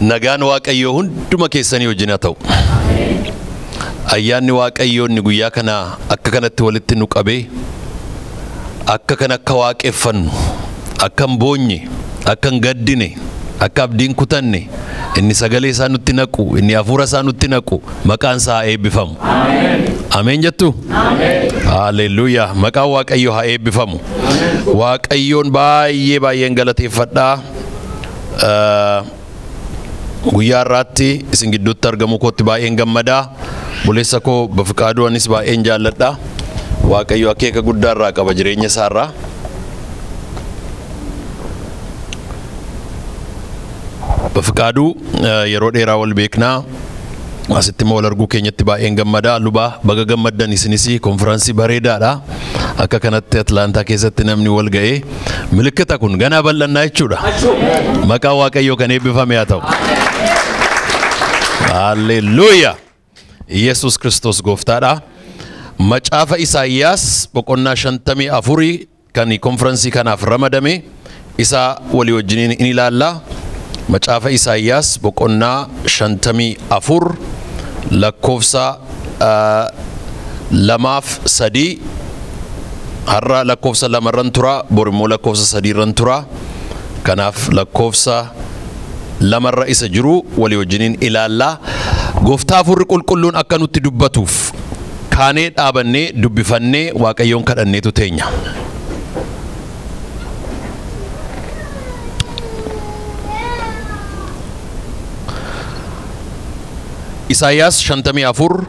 nagaan waaqayyoo hunduma keessanii wajjin haa ta'u. Ayyaanni waaqayyoo inni guyyaa kana akka kanatti walitti nu qabee akka kan akka waaqeffannu akka hin boonye akka hin gaddine akka abdiin kutanne inni sagalee isaa nutti naqu inni hafuura isaa nutti naqu maqaan isaa eebbifamu. Ameen jettu. Haleluuyaa. Maqaan waaqayyoo haa eebbifamu. Waaqayyoon baay'een galateeffadhaa. Guyyaa irratti isin gidduutti argamu kootti baay'een gammadaa. Buleessa koo Bafiqaaduu anis baay'een jaalladha. Waaqayyo akeeka guddaa irraa qaba jireenya isaa irraa. Bafiqaaduu yeroo dheeraa wal beeknaa. Asitti immoo wal arguu keenyatti baay'een gammadaa. Lubaa baga gammaddan isinis konfiraansii bareedaadha. Akka kanatti Atlaantaa keessatti namni wal ga'ee milikkita kun ganaa bal'annaa jechuudha. Maqaan waaqayyoo kan eebbifame haa ta'u. Haleluuyaa. Yesus Kristos gooftaadha. Macaafa Isaayyaas boqonnaa 54 kan konfiraansii kanaaf ramadame isa walii wajjiniin in ilaalla. Macaafa Isaayyaas boqonnaa 54 lakkoofsa 2-3 har'a lakkoofsa 2 irran tura borimmoo lakkoofsa 3 irran tura. Kanaaf lakkoofsa 2 irra isa jiru walii wajjiniin ilaalla. Gooftaa hafuurri qulqulluun akka nutti dubbatuuf kaanee dhaabannee dubbifannee waaqayyoon kadhanneetu teenya. Isaayyaas 54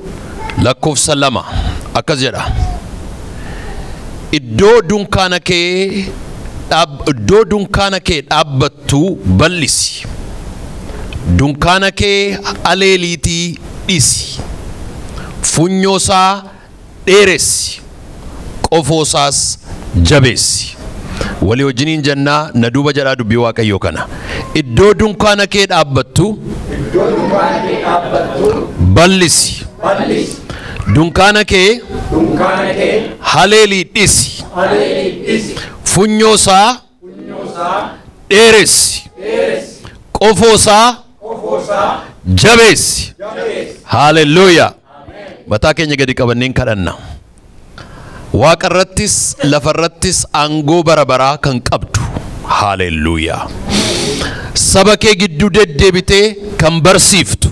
lakkoofsa 2 akkas jedha. Iddoo dunkaana kee dhaabbattu bal'isi. Dunkaana kee aleeliitii dhisi. Funyoosaa dheeressi. Qofoosaas jabeessi. Walii wajjiniin jennaa na duuba jedhaa dubbii waaqayyoo kana. Iddoo dunkaana kee dhaabbattu bal'isi. Dunkaana kee haleelii dhisi. Funyoosaa dheeressi. Qofoosaa jabeessi. Haleluuyaa. Mataa keenya gadi qabanneen kadhanna. Waaqa irrattis lafa irrattis aangoo bara baraa kan qabdu. Haleluuyaa. Saba kee gidduu deddeebitee kan barsiiftu.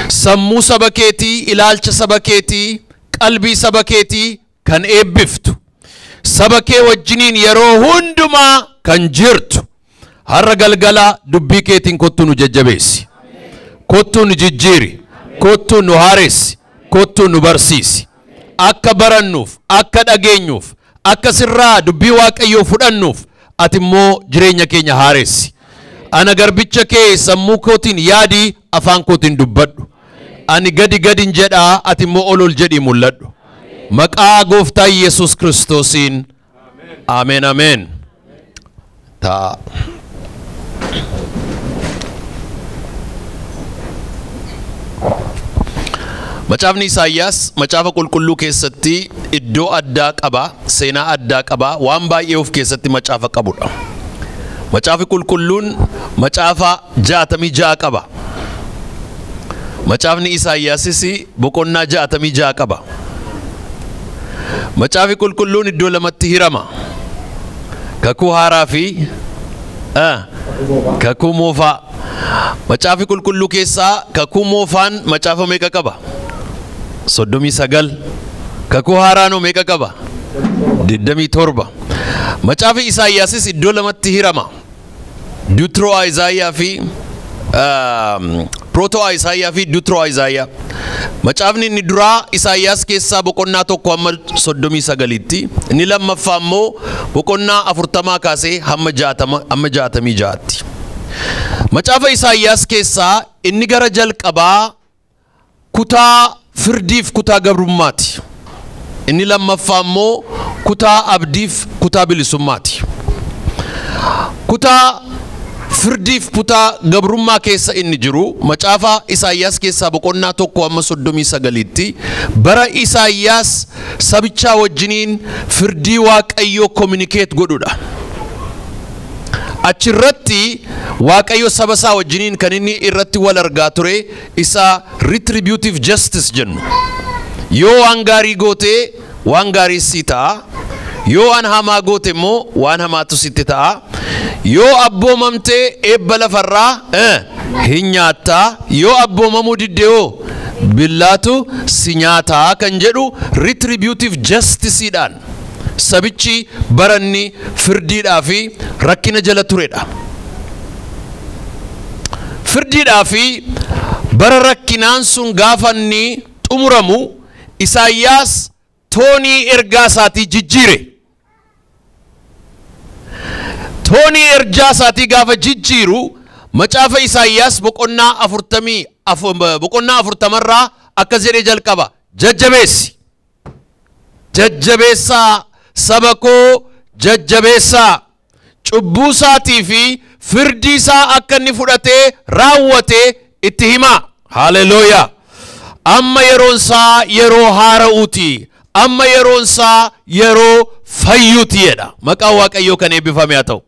Sammuu saba keetii, ilaalcha saba keetii, qalbii saba keetii kan eebbiftu. Saba kee wajjiniin yeroo hundumaa kan jirtu. Har'a galgala dubbii keetiin kottu nu jajjabeessi. Kottu nu jijjiiri. Kottu nu haaressi. Kottu nu barsiisi. Akka barannuuf, akka dhageenyuuf, akka sirraa dubbii waaqayyoo fudhannuuf ati immoo jireenya keenya haaressi. Ana garbicha kee sammuu kootiin yaadii afaan kootiin dubbadhu. Ani gadin jedhaa ati immoo ol jedhii mul'adhu. Maqaa gooftaa Yesus Kiristoosiin. Ameen ameen. Taa. Macaafni Isaayyaas macaafa qulqulluu keessatti iddoo addaa qaba, seenaa addaa qaba, waan baay'ee of keessatti macaafa qabudha. Macaafi qulqulluun macaafa 66 qaba. Macaafni Isaayyaasis boqonnaa 66 qaba. Macaafi qulqulluun iddoo lamatti hirama. Kakuu haaraa fi kakuu moofaa. Macaafi qulqulluu keessaa kakuu moofaan macaafa meeqa qaba? 39. Kakuu haaraanoo meeqa qaba? 27. Macaafi Isaayyaasis iddoo lamatti hirama. Deutero Isaayaa fi Proto Isaayaa fi Deutero Isaayaa. Macaafni inni duraa Isaayyaas keessaa boqonnaa 1 hamma 39tti. Inni lammaffaa immoo boqonnaa 40 kaasee hamma 66tti. Macaafa Isaayyaas keessaa inni gara jalqabaa kutaa firdiif kutaa gabrummaati. Inni lammaffaa immoo kutaa abdiif kutaa bilisummaati. Kutaa firdiif kutaa gabrummaa keessa inni jiru macaafa Isaayyaas keessaa boqonnaa 1 hamma 39tti bara Isaayyaas sabichaa wajjiniin firdii waaqayyoo communicate godhudha. achirratti waaqayyo saba isaa wajjiniin kan inni irratti wal argaa ture isa retributive justice jennu. Yoo waan gaarii goote waan gaarii si ta'a, yoo waan hamaa goote immoo waan hamaatu sitti ta'a. Yoo abboomamte eebba lafarraa hin nyaatta, yoo abboomamuu diddeewoo billaatu si nyaataa kan jedhu retributive justiceidhaan sabichi baranni firdiidhaa fi rakkina jala turedha. Firdiidhaa fi bara rakkinaan sun gaafanni xumuramu Isaayyaas toonii ergaa isaatii jijjiire. Toonii ergaa isaatii gaafa jijjiiru macaafa Isaayyaas boqonnaa 40 akkas jedhee jalqaba. Jajjabeessi, jajjabeessaa saba koo jajjabeessaa, cubbuu isaatii fi firdii isaa akka inni fudhatee raawwate itti himaa. Haleluuyaa. Amma yeroon isaa yeroo haara'uuti, amma yeroon isaa yeroo fayyuuti jedha. Maqaan Waaqayyoo kan eebbifame haa ta'u.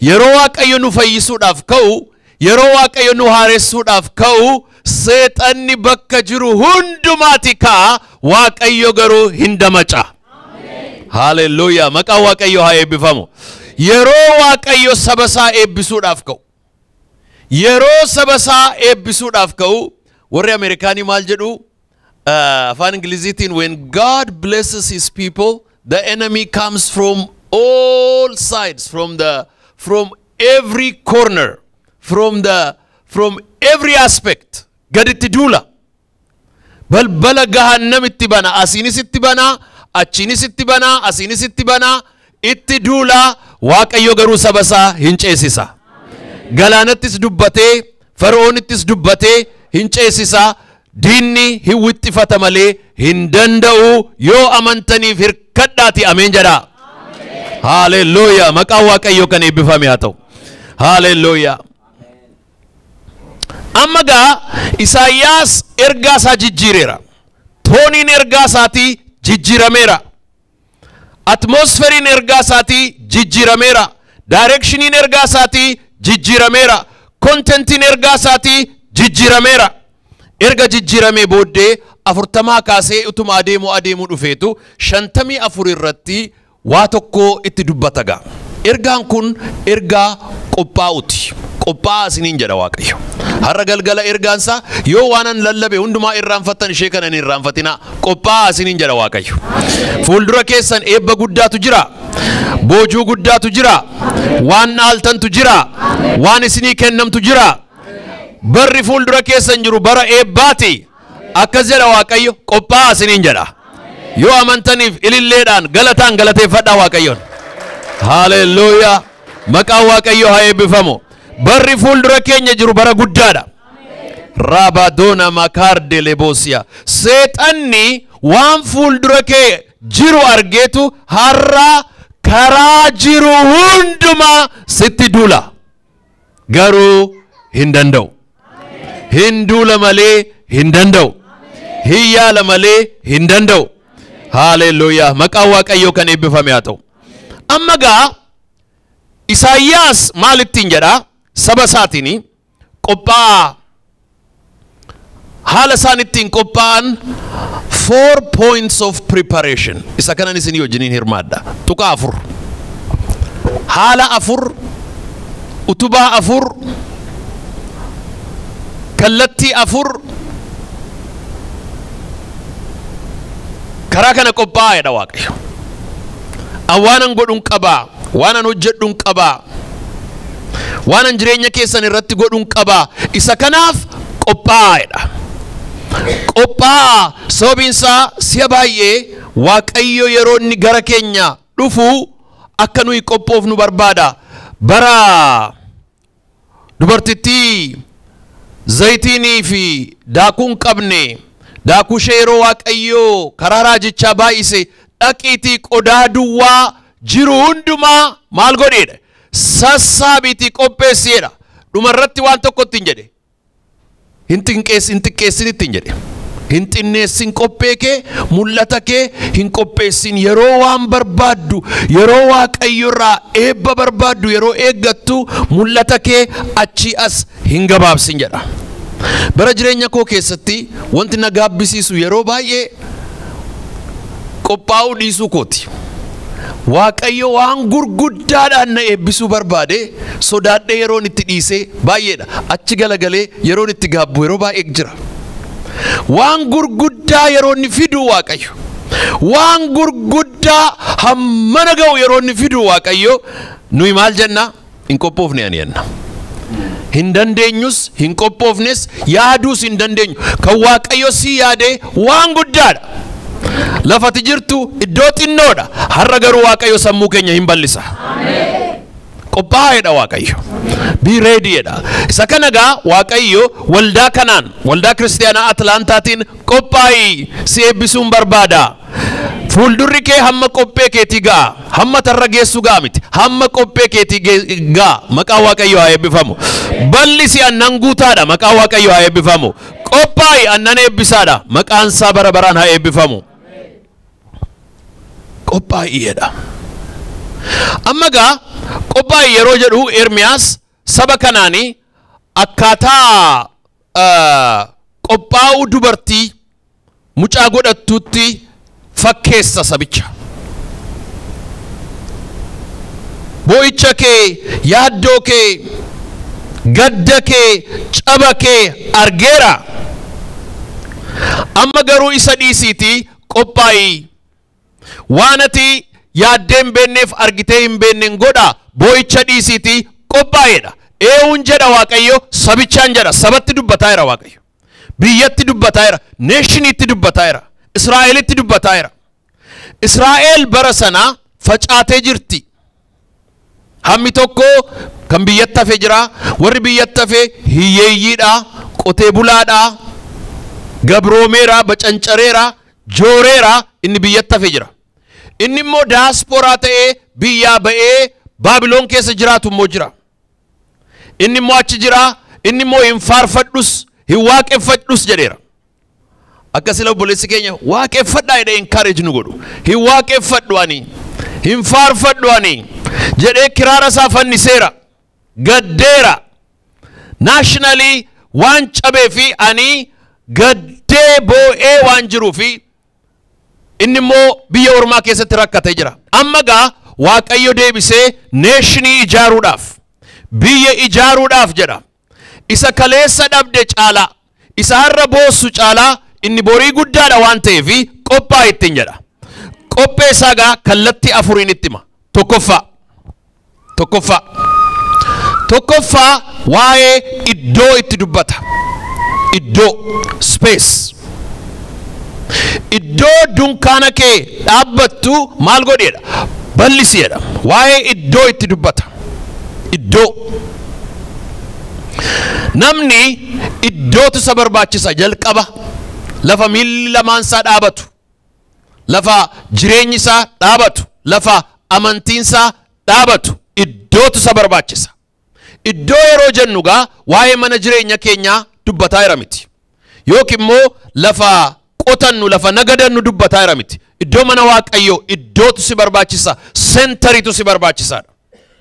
Yeroo Waaqayyo nu fayyisuudhaaf ka'u, yeroo Waaqayyo nu haaressuudhaaf ka'u, seexanni bakka jiru hundumaati ka'a, Waaqayyo garuu hin damaca. Haleluuyaa. Maqaan Waaqayyoo haa eebbifamu. Yeroo Waaqayyo saba isaa eebbisuudhaaf ka'u, yeroo saba isaa eebbisuudhaaf ka'u, warri Ameerikaanii maal jedhu afaan Ingiliziitiin, when God blesses his people, the enemy comes from all sides, from every corner, from every aspect. Gaditti duula. Balbala gahannam itti bana, asiinis itti bana, achiinis itti bana, asiinis itti bana, itti duula. Waaqayyo garuu saba isaa hin ceesisa. Galaanattis dubbatee, Fara'oonittis dubbatee hin ceesisa. Diinni hin wixxifata malee hin danda'u. Yoo amantaniif hirkadhaati. Ameen jedhaa. Haleluuyaa. Maqaan Waaqayyoo kan eebbifame haa ta'u. Haleluuyaa. Amma gaa Isaayyaas ergaa isaa jijjiireera. Tooniin ergaa isaatii jijjiirameera. Atmosferiin ergaa isaatii jijjiirameera. Directioniin ergaa isaatii jijjiirameera. Contentiin ergaa isaatii jijjiirameera. Erga jijjiiramee booddee 40 kaasee utuma adeemuu dhufeetu 54 irratti waa tokko itti dubbata gaa. Ergaan kun ergaa qophaa'uti. Qophaa'aa isiniin jedha Waaqayyo. Har'a galgala ergaansa yoo waanan lallabe hundumaa irraanfattan ishee kanan irraanfatina. Qophaa'aa isiniin jedha Waaqayyo. Fuuldura keessan eebba guddaatu jira. Boojuu guddaatu jira. Waan dhaaltantu jira. Waan isinii kennamtu jira. Barri fuuldura keessan jiru bara eebbaati. Akkas jedha Waaqayyo. Qophaa'aa isiniin jedha. Yoo amantaniif ililleedhaan galataan galateeffadhaa Waaqayyoon. Haleluuyaa. Maqaan Waaqayyoo haa eebbifamu. Barri fuuldura keenya jiru bara guddaadha. Rabadoona makaarde leboosiya. Seexanni waan fuuldura kee jiru argeetu har'a karaa jiru hundumaa sitti duula. Garuu hin danda'u. Hin duula malee hin danda'u. Hin yaala malee hin danda'u. Haleluuyaa. Maqaan Waaqayyoo kan eebbifame haa ta'u. Amma gaa Isaayyaas maal ittiin jedhaa? Saba isaatiin qophaa'aa. Haala isaan ittiin qophaa'an 4 points of preparation. Isa kanan isinii wajjiniin hirmaadha. Tuqaa 4. Haala 4. Utubaa 4. Kallattii 4. Karaa kana qophaa'aa jedha Waaqayyo. Awwaanan godhuun qabaa. Waanan hojjedhuun qabaa. Waanan jireenya keessan irratti godhuun qabaa. Isa kanaaf qophaa'aadha. Qophaa'aa sababiinsaa si'a baay'ee Waaqayyo yeroo inni gara keenya dhufu akka nuyi qophoofnu barbaada. Bara dubartittii zayitiinii fi daakuun qabne, daakuu ishee yeroo Waaqayyo karaa raajichaa baay'ise dhaqiitii qodaa duwwaa jiru hundumaa maal godheedha? Sassaabiitii qopheessiidha. Dhumarratti waan tokko ittiin jedhe. Hin xiqqeessinitti hin jedhe. hin xinneessin qophee kee mul'ata kee hin qopheessin yeroo waan barbaaddu yeroo waaqayyo irraa eebba barbaaddu yeroo eeggattu mul'ata kee achi as hin gabaabsin jedha. Bara jireenya koo keessatti wanti na gaabbisiisu yeroo baay'ee qophaa'uu dhiisuu kooti. Waaqayyo waan gurguddaadhaan na eebbisuu barbaade sodaadhee yeroon itti dhiisee baay'eedha. Achi galagalee yeroon itti gaabbu yeroo baay'ee jira. Waan gurguddaa yeroon ni fidu Waaqayyo. Waan gurguddaa hammana ga'u yeroon ni fidu Waaqayyo. Nuyi maal jenna? Hin qophoofne ani jenna. Hin dandeenyus hin qophoofnes yaaduus hin dandeenyu. Kan Waaqayyo si yaade waan guddaadha. Lafati jirtu iddoo xinnoodha. Har'a garuu Waaqayyo sammuu keenya hin bal'isa. Qophaa'eedha Waaqayyo. Be ready'edha. Isa kana gaa Waaqayyo waldaa kanaan waldaa kiristaanaa Atlantaatiin qophaa'ii si eebbisuun barbaada. Fuuldurri kee hamma qophee keetii ga'a. Hamma tarra geessu ga'a miti. Hamma qophee keetii ga'a. Maqaan Waaqayyo haa eebbifamu. Bal'isi annan guutaadha. Maqaan Waaqayyo haa eebbifamu. Qophaa'ii annan eebbisaadha. Maqaan isaa bara baraan haa eebbifamu. Qophaa'iidha. Amma gaa qophaa'ii yeroo jedhu Ermiyaas saba kanaanii akkaataa qophaa'uu dubartii mucaa godhattuutti fakkeessa sabicha. Boo'icha kee, yaaddoo kee, gadda kee, caba kee argeera. Amma garuu isa dhiisiitii qophaa'ii. Waan ati yaaddee hin beekneef argitee hin beekneen godha. Boo'icha dhiisiitii qophaa'eedha. Eewuun jedha Waaqayyo, sabichaan jedha. Sabatti dubbataa jira Waaqayyo. Biyyatti dubbataa jira. Neeshiniitti dubbataa jira. Israa'elitti dubbataa jira. Israa'el bara sana facaatee jirti. Hammi tokko kan biyyatti hafe jira. Warri biyyatti hafe hiyyeeyyiidha, qotee bulaadha, gabroomeera, bacancareera, jooreera. Inni biyyatti hafe jira. Inni immoo daasporaa ta'ee biyyaa ba'ee Baabiloon keessa jiraatu immoo jira. Inni immoo achi jira. Inni immoo hin faarfadhus hin waaqeffadhus jedheera. Akkasila obboleessi keenya waaqeffadhaa jedhee encourage nu godhu. Hin waaqeffadhu ani, hin faarfadhu ani jedhee kiraara isaa fanniseera. Gaddeera. Nationally waan cabee fi ani gaddee boo'ee waan jiruu fi inni immoo biyya ormaa keessatti rakkatee jira. Amma gaa Waaqayyo deebisee neeshinii ijaaruudhaaf biyya ijaaruudhaaf jedha. Isa kaleessa dhabde caalaa, isa har'a boossu caalaa inni borii guddaadha waan ta'eef qophaa ittiin jedha. Qophee isaa gaa kallattii afuriin itti hima. Tokkoffaa waa'ee iddoo itti dubbata. Iddoo space. Iddoo dunkaana kee dhaabbattu maal godheedha? Bal'isiidha. Waa'ee iddoo itti dubbata. Iddoo. Namni iddootu isa barbaachisa jalqaba. Lafa miilli lamaan isaa dhaabatu. Lafa jireenyi isaa dhaabatu. Lafa amantiin isaa dhaabatu. Iddootu isa barbaachisa. Iddoo yeroo jennu gaa waa'ee mana jireenya keenyaa dubbataa jira miti. Yookiin immoo lafa qotannu lafa nagadannu dubbataa jira miti. Iddoo mana Waaqayyoo iddootu si barbaachisa. Sentariitu si barbaachisaadha.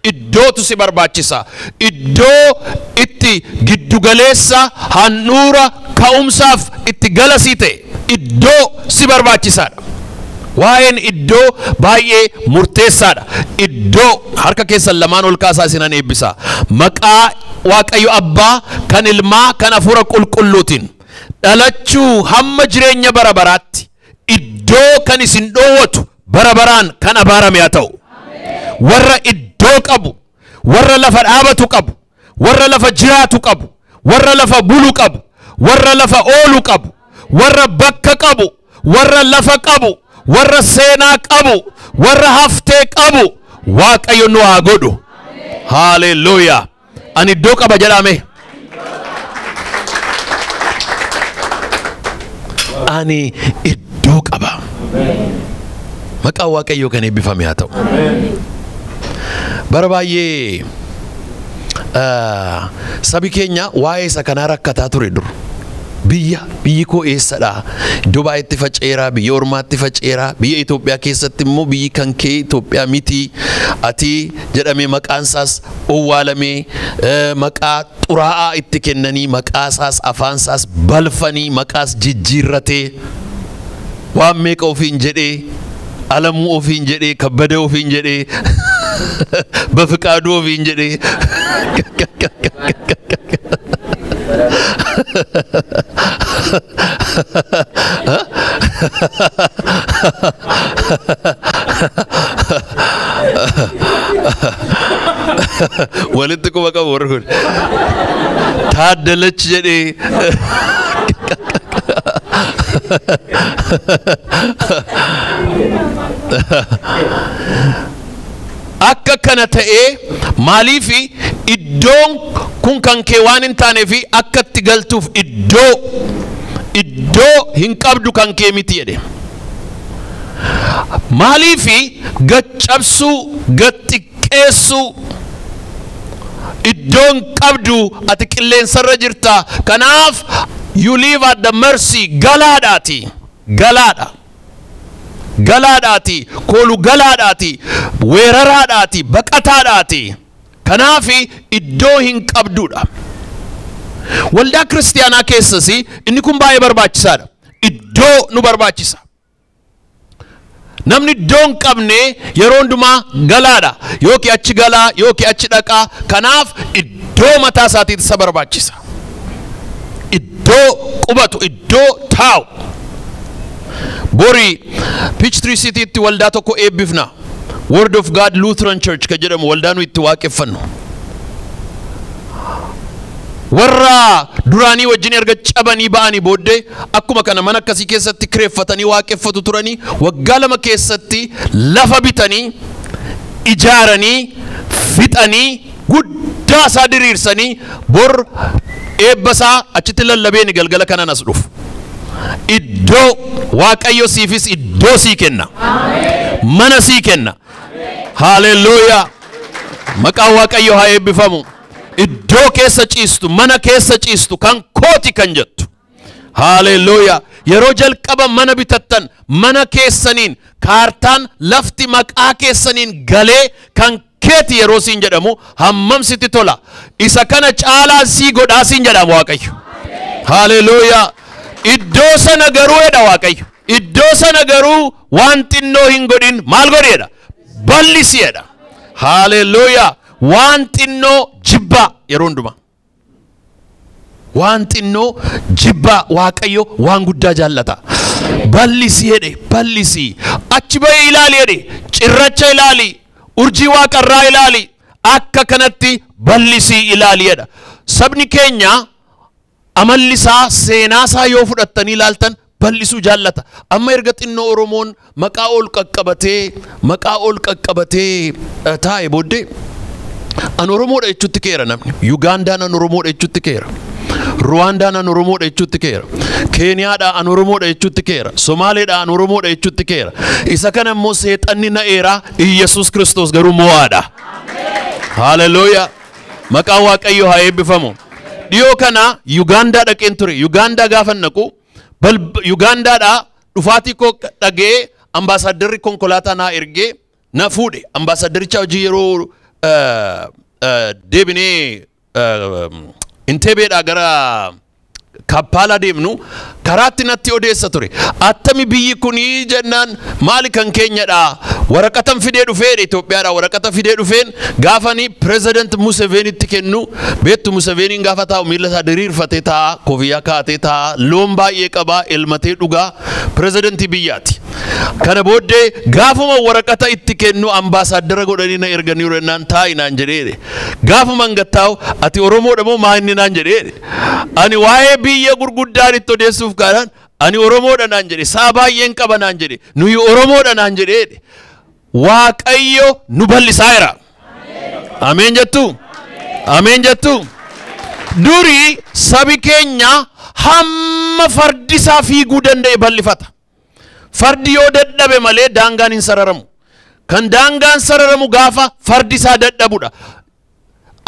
Iddootu si barbaachisa. Iddoo itti giddugaleessa handhuura ka'umsaaf itti galasii ta'e iddoo si barbaachisaadha. Waa'een iddoo baay'ee murteessaadha. Iddoo harka keessan lamaan ol kaasaa isinan eebbisa. Maqaa Waaqayyo Abbaa kan Ilmaa kan Hafuura Qulqulluutiin dhalachuu hamma jireenya bara baraatti iddoo kan isin dhoowwatu bara baraan kan abaarame haa ta'u. Warra iddoo qabu, warra lafa dhaabatu qabu, warra lafa jiraatu qabu, warra lafa bulu qabu, warra lafa oolu qabu, warra bakka qabu, warra lafa qabu, warra seenaa qabu, warra haftee qabu Waaqayyo nu haa godhu. Hallelujah. Ani iddoo qaba jedhame. Ani iddoo qaba. Maqaa Waaqayyo kan eebbifame haa ta'u. Bara baay'ee sabi keenya waa'ee isa kanaa rakkataa ture dur. biyyi koo eessadha Dubaayitti faceera biyya ormaatti faceera biyya Itoophiyaa keessatti immoo biyyi kan kee Itoophiyaa miti ati jedhamee maqaan isaas owwaalamee maqaa xuraa'aa itti kennanii maqaa isaas afaan isaas balfanii maqaas jijjiirratee waan meeqa ofiin jedhee Alamu ofiin jedhee Kabbada ofiin jedhee Bafiqaaduu ofiin jedhee walitti kuma qabu warri kun Taaddalach jedhee akka kana ta'ee maaliifi iddoon kun kan kee waan hin taaneefi akka itti galtuuf iddoo hin qabdu kan kee miti jedhe maaliifi gaccabsuu gattiqqeessuu iddoon qabdu ati qilleensarra jirta kanaaf you live at the mercy galaadhaati koolu galaadhaati weeraraadhaati baqataadhaati kanaafi iddoo hin qabduudha waldaa kiristaanaa keessasi inni kun baay'ee barbaachisaadha iddoo nu barbaachisa namni iddoo hin qabne yeroo hundumaa galaadha yookiin achi galaa yookiin achi dhaqaa kanaaf iddoo mataa isaatiitti isa barbaachisa iddoo qubatu iddoo taa'u Bori Peachtree City itti waldaa tokko eebbifna Word of God Lutheran Church ka jedhamu waldaa nu itti waaqeffannu warra duraanii wajjin erga cabanii ba'anii booddee akkuma kana mana akkasii keessatti kireeffatanii waaqeffatu turanii waggaa 2 keessatti lafa bitanii ijaaranii fixanii guddaa isaa diriirsanii bor eebbasaa achitti lallabeeni galgala kana nas dhufu iddoo waaqayyo siifis iddoo sii kenna mana sii kenna haleluuyaa maqaan waaqayyo haa eebbifamu iddoo keessa ciistu mana keessa ciistu kan kooti kan jettu haleluuyaa yeroo jalqaba mana bitattan mana keessaniin kaartaan lafti maqaa keessaniin galee kan keeti yeroo siin jedhamu hammam sitti tola isa kana caalaa sii godhaa siin jedhamu waaqayyo haleluuyaa iddoo sana garuu edha waaqayyo iddoo sana garuu waan xinnoo hin godhin maal godheedha bal'isiidha haleluuyaa waan xinnoo jibba yeroo hundumaa waan xinnoo jibba waaqayyo waan guddaa jaallata bal'isiidhe bal'isi achi ba'ee ilaali jedhe cirracha ilaali urjii waaqarraa ilaali akka kanatti bal'isii ilaali jedha sabni keenya amallisaa seenaasaa yoo fudhattanii ilaaltan bal'isuu jaallata amma erga xinnoo oromoon maqaa ol qaqqabatee taa'e booddee an oromoodha jechuutti keera namni Ugandaan an oromoodha jechuutti keera Rwandaan an oromoodha jechuutti keera Keeniyaadha an oromoodha jechuutti keera Somaaleedha an oromoodha jechuutti keera isa kana immoo seexanni na'eera Iyesuus Kiristoos garuu mo'aadha haleluuyaa maqaan waaqayyo haa eebbifamu dhiyoo kana Uganda dhaqeen ture Uganda gaafa naqu Ugandaadha dhufaatii koo dhagee ambaasaaddarri konkolaataa naa ergee na fuudhe ambaasaddaricha hojii yeroo deebinee Intebeedha gara Kampala deemnu karaatti natti odeessa ture attami biyyi kunii jennaan maali kan keenyadha waraqatan fidee dhufeedha Itoophiyaadha waraqata fidee dhufeen gaafanii President Musevenitti kennu beettu Museveniin gaafa taa'u miila isaa diriirfatee taa'a koofiyyaa kaatee taa'a loon baay'ee qabaa elmatee dhugaa Presidenti biyyaati kana booddee gaafuma waraqata itti kennu ambaasaadara godhanii na erganii rennaan taa'i naan jedhee gaafuma ngattaa'u ati Oromoodha moo maa'inni naan jedhee ani waa'ee biyya gurguddaan itti odeessuuf kaadhaan ani Oromoodha naan jedhe saa baay'een qaba naan jedhe nuyi Oromoodha naan jedhee waaqayyo nu bal'isaayira ameen jettu durii sabi keenya hamma fardisaa fiiguu danda'e bal'ifata fardi yoo dadhabe malee daangaan hin sararamu kan daangaan sararamu gaafa fardisaa dadhabudha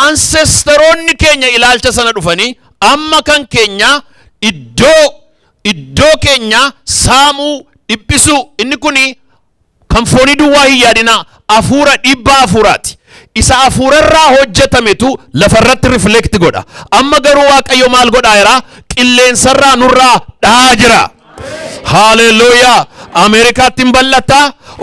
ancestoroonni keenya ilaalcha sana dhufanii amma kan keenya iddoo keenya saamuu dhiphisuu inni kuni kan foonii duwwaa hin yaadina afuura dhibbaa afuuraati isa afuurarraa hojjetametu lafarratti reflect godha amma garuu waaqayyo maal godhaa jira qilleensarraa nurraa dhaa jira haleluuyaa Amerikaatti hin bal'ata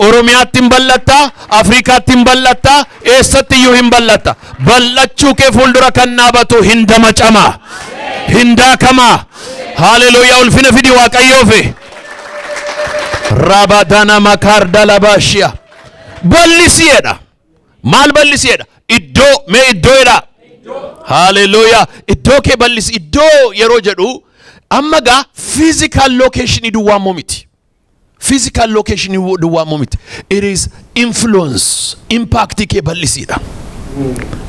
Oromiyaatti hin bal'ata Afrikaatti hin bal'ata eessatti iyyuu hin bal'ata bal'achuu kee fuuldura kan dhaabatu hin damacama hin daakama haleluuyaa ulfina fidi waaqayyoofi Rabadana makarda labashia balisieda mal balisieda iddoo me iddoodha haleluuyaa iddoo ke balisi iddoo yeroo jedhu ammaga physical location iduwaa momiti physical location iduwaa momiti it is influence impact ke balisieda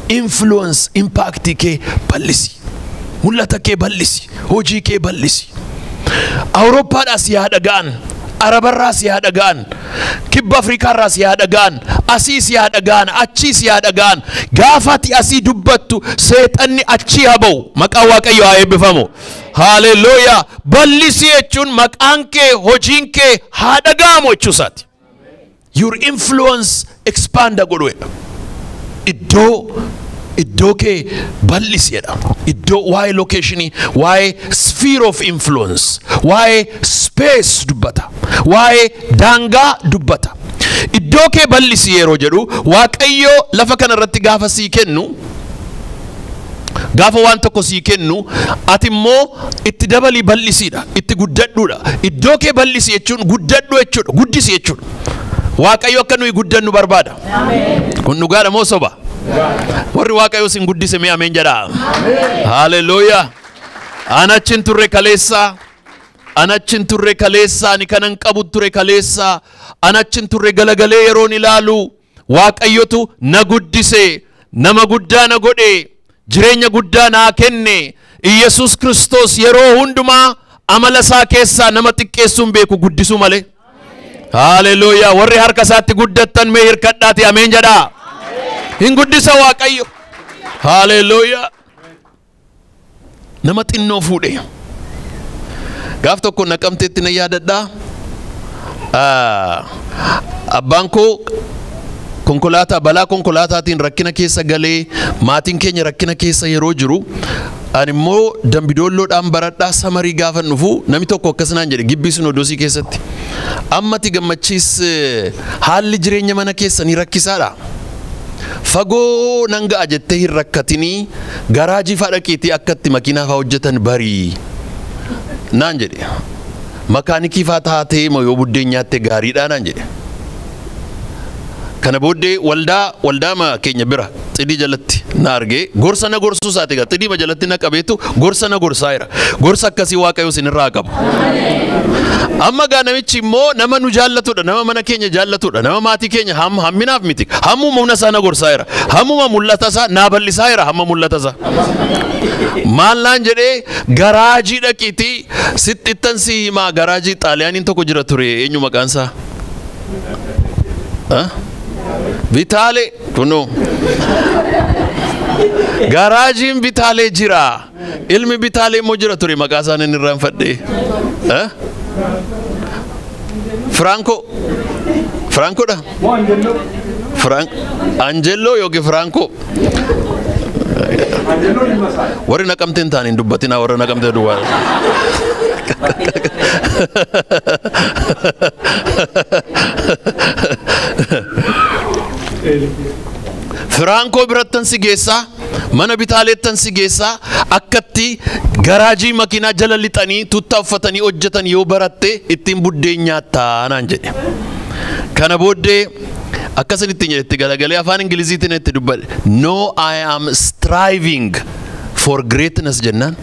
influence impact ke balisi mul'ata ke balisi hojii ke balisi Awurooppaa dha si yaadagaan Arabarraa si yaadagaan Kibba Afrikaarraa si yaadagaan asii si yaadagaan achii si yaadagaan gaafati asii dubbattu seexanni achii haba'u maqaa waaqayyo haa eebbifamu haleluuyaa bal'isi jechuun maqaan kee hojiin kee haa dhaga'amu jechuusaati your influence expand godhuudha iddoo ke bal'isiedha iddoo why location why sphere of influence why space dubbata why danga dubbata iddoo ke bal'isi yeroo jedhu waaqayyo lafa kana irratti gaafa sii kennu gaafa waan tokko sii kennu ati immoo itti dabali bal'isiidha itti guddadhuudha iddoo ke bal'isi jechuun guddadhu jechuudha guddisi jechuudha waaqayyo akka nuyi guddannu barbaada amen kun dhugaadha moo soba warri waaqayyo sin guddise mee amen jedha haleluuyaa anachin turre kaleessa ni kanan qabu turre kaleessa anachin turre galagalee yeroon ilaalu waaqayyotu na guddise nama guddaa na godhe jireenya guddaa naa kenne Yesus Kristos yeroo hundumaa amala isaa keessaa nama xiqqeessuun beeku guddisuu malee haleluuyaa warri harka isaatti guddattan mee hirkadhaati amen jedha hin guddisa waaqayyo haleluuyaa nama xinnoo fuudhe gaaf tokko naqamteetti na yaadadha abbaan koo konkolaataa balaa konkolaataatiin rakkina keessa galee maatiin keenya rakkina keessa yeroo jiru ani immoo dambidoolloodhaan baradhaa samarii gaafa dhufu namni tokko akkasnaan jedhe gibbii Sinodoosii keessatti ammati gammachiis haalli jireenya mana keessanii rakkisaadha fagoo nanga ajette hin rakkatinii garaajii fadhaqiitii akkatti makiinaa faa hojjetan barii naan jedhe makaanikii faa taatee moo buddeen nyaatte gaariidha naan jedhe kana booddee waldaa ma keenya bira xidii jalatti na argee gorsa na gorsuu saate ga xidii ma jalatti na qabeetu gorsa na gorsaayira gorsa akkasii waaqayyo sinirraa qabu amma gaa namichi immoo nama nu jaallatudha nama mana keenya jaallatudha nama maatii keenya hamminaaf miti hammuma humna isaa na gorsaayira hammuma mul'ata isaa na bal'isaayira hamma mul'ata isaa maal naan jedhee garaajii dhaqiitii sixxittan si himaa garaajii xaaliyaaniin tokko jira ture eenyu maqaan isaa Vitale kuno garaajiin Vitale jira ilmi Vitale mo jira ture maqaa isaa inni irraanfadhe Franco da Angelo yogi Franco warri naqamteen taaniin dubbatina warra naqamtee duwwaa Franco birattan si geessa mana Vitaleettan si geessa akkatti garaajii makiinaa jala lixanii tutta uffatanii hojjetan yoo baratte ittiin buddeen nyaattaa naan jedhe kana booddee akkasinitti jedhetti galagalee afaan Ingiliziitiin itti dubbadhe no I am striving for greatness jennaan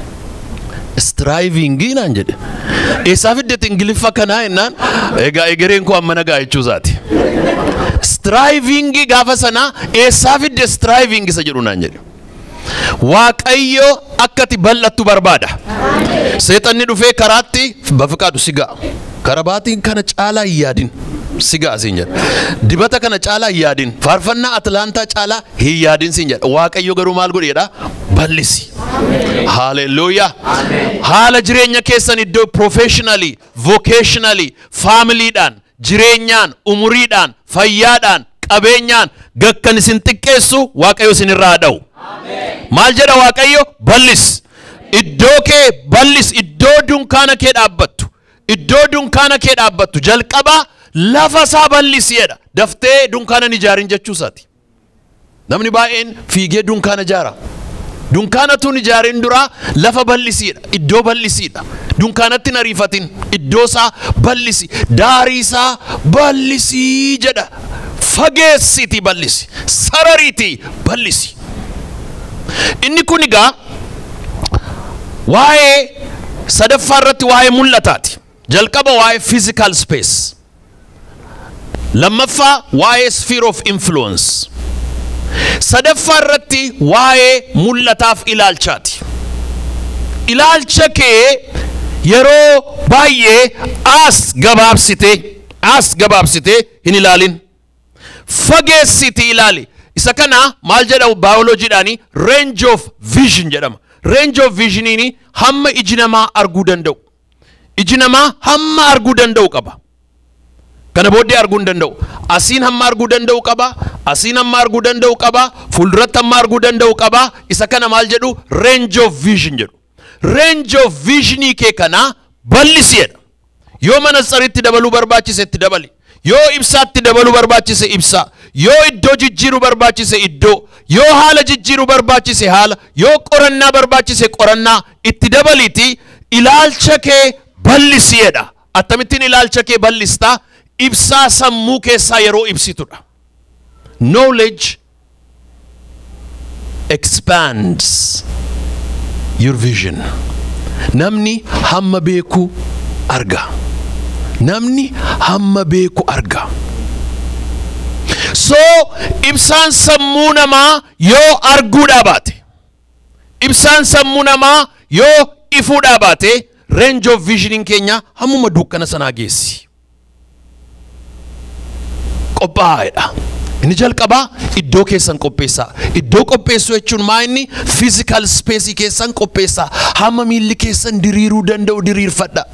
striving naan jedhe eessaa fiddetti Ingiliffa kanaa jennaan egaa egereen koo amma nagaa jechuu isaati striving gaafa sana eessaa fidde striving isa jedhu naan jedhe waaqayyo akkati bal'attu barbaada seexanni dhufee karaatti bafiqaadu si ga'a karabaatiin kana caalaa yaadin sigaa siin jedha. Dibata kana caalaa hin yaadin. Faarfannaa Atlaantaa caalaa hin yaadin siin jedha. Waaqayyo garuu maal godheedha? Bal'isi. Hallelujah. Haala jireenya keessan iddoo professionally, vocationally, familyidhaan, jireenyaan, umuriidhaan, fayyaadhaan, qabeenyaan gakkan isin xiqqeessu Waaqayyo isin irraa dha'u. Maal jedha Waaqayyo? Bal'is. Iddoo kee bal'is. Iddoo dunkaana kee dhaabbattu. Iddoo dunkaana kee dhaabbattu jalqaba lafa isaa bal'isiidha. Daftee dunkaana ijaarin jechuu isaati. Namni baay'een fiigee dunkaana ijaara. Dunkaana tun ijaarin dura lafa bal'isiidha. Iddoo bal'isiidha. Dunkaanatti nariifatin. Iddoo isaa bal'isi. Daarii isaa bal'isi jedha. Fageessiti bal'isi. Sarariiti bal'isi. Inni kun egaa waa'ee sadaffaa irratti waa'ee mul'ataati. Jalqaba waa'ee physical space. Lammaffaa waa'ee sphere of influence. Sadaffaa irratti waa'ee mul'ataaf ilaalchaati. Ilaalcha kee yeroo baay'ee as gabaabsite hin ilaalin. Fageessiti ilaali. Isa kana maal jedhamu biologiidhaani range of vision jedhama. Range of visioniini hamma iji namaa arguu danda'u. Iji namaa hamma arguu danda'u qaba. Kana booddee arguu hin danda'u. Asiin hamma arguu danda'u qaba. Asiin hamma arguu danda'u qaba. Fuulduratti hamma arguu danda'u qaba. Isa kana maal jedhu? Range of vision jedhu. Range of visionii kee kana bal'isiidha. Yoo manatsaritti dabaluu barbaachise itti dabali. Yoo ibsaatti dabaluu barbaachise ibsa. Yoo iddoo jijjiiruu barbaachise iddoo. Yoo haala jijjiiruu barbaachise haala. Yoo qorannaa barbaachise qorannaa itti dabaliiti ilaalcha kee bal'isiidha. Akkamittiin ilaalcha kee bal'istaa? Ibsaa sammuu keessaa yeroo ibsitudha. Knowledge expands your vision. Namni hamma beeku arga. Namni hamma beeku arga. So ibsaan sammuu namaa yoo arguudhaa baate, ibsaan sammuu namaa yoo ifuudhaa baate, range of visioning keenya hammuma dukkana sanaa geessi. Qophaa'edha. Inni jalqabaa iddoo keessan qopheessaa. Iddoo qopheessuu jechuun maa inni? Physical space keessan qopheessaa. Hamma miilli keessan diriiruu danda'u diriirfadha.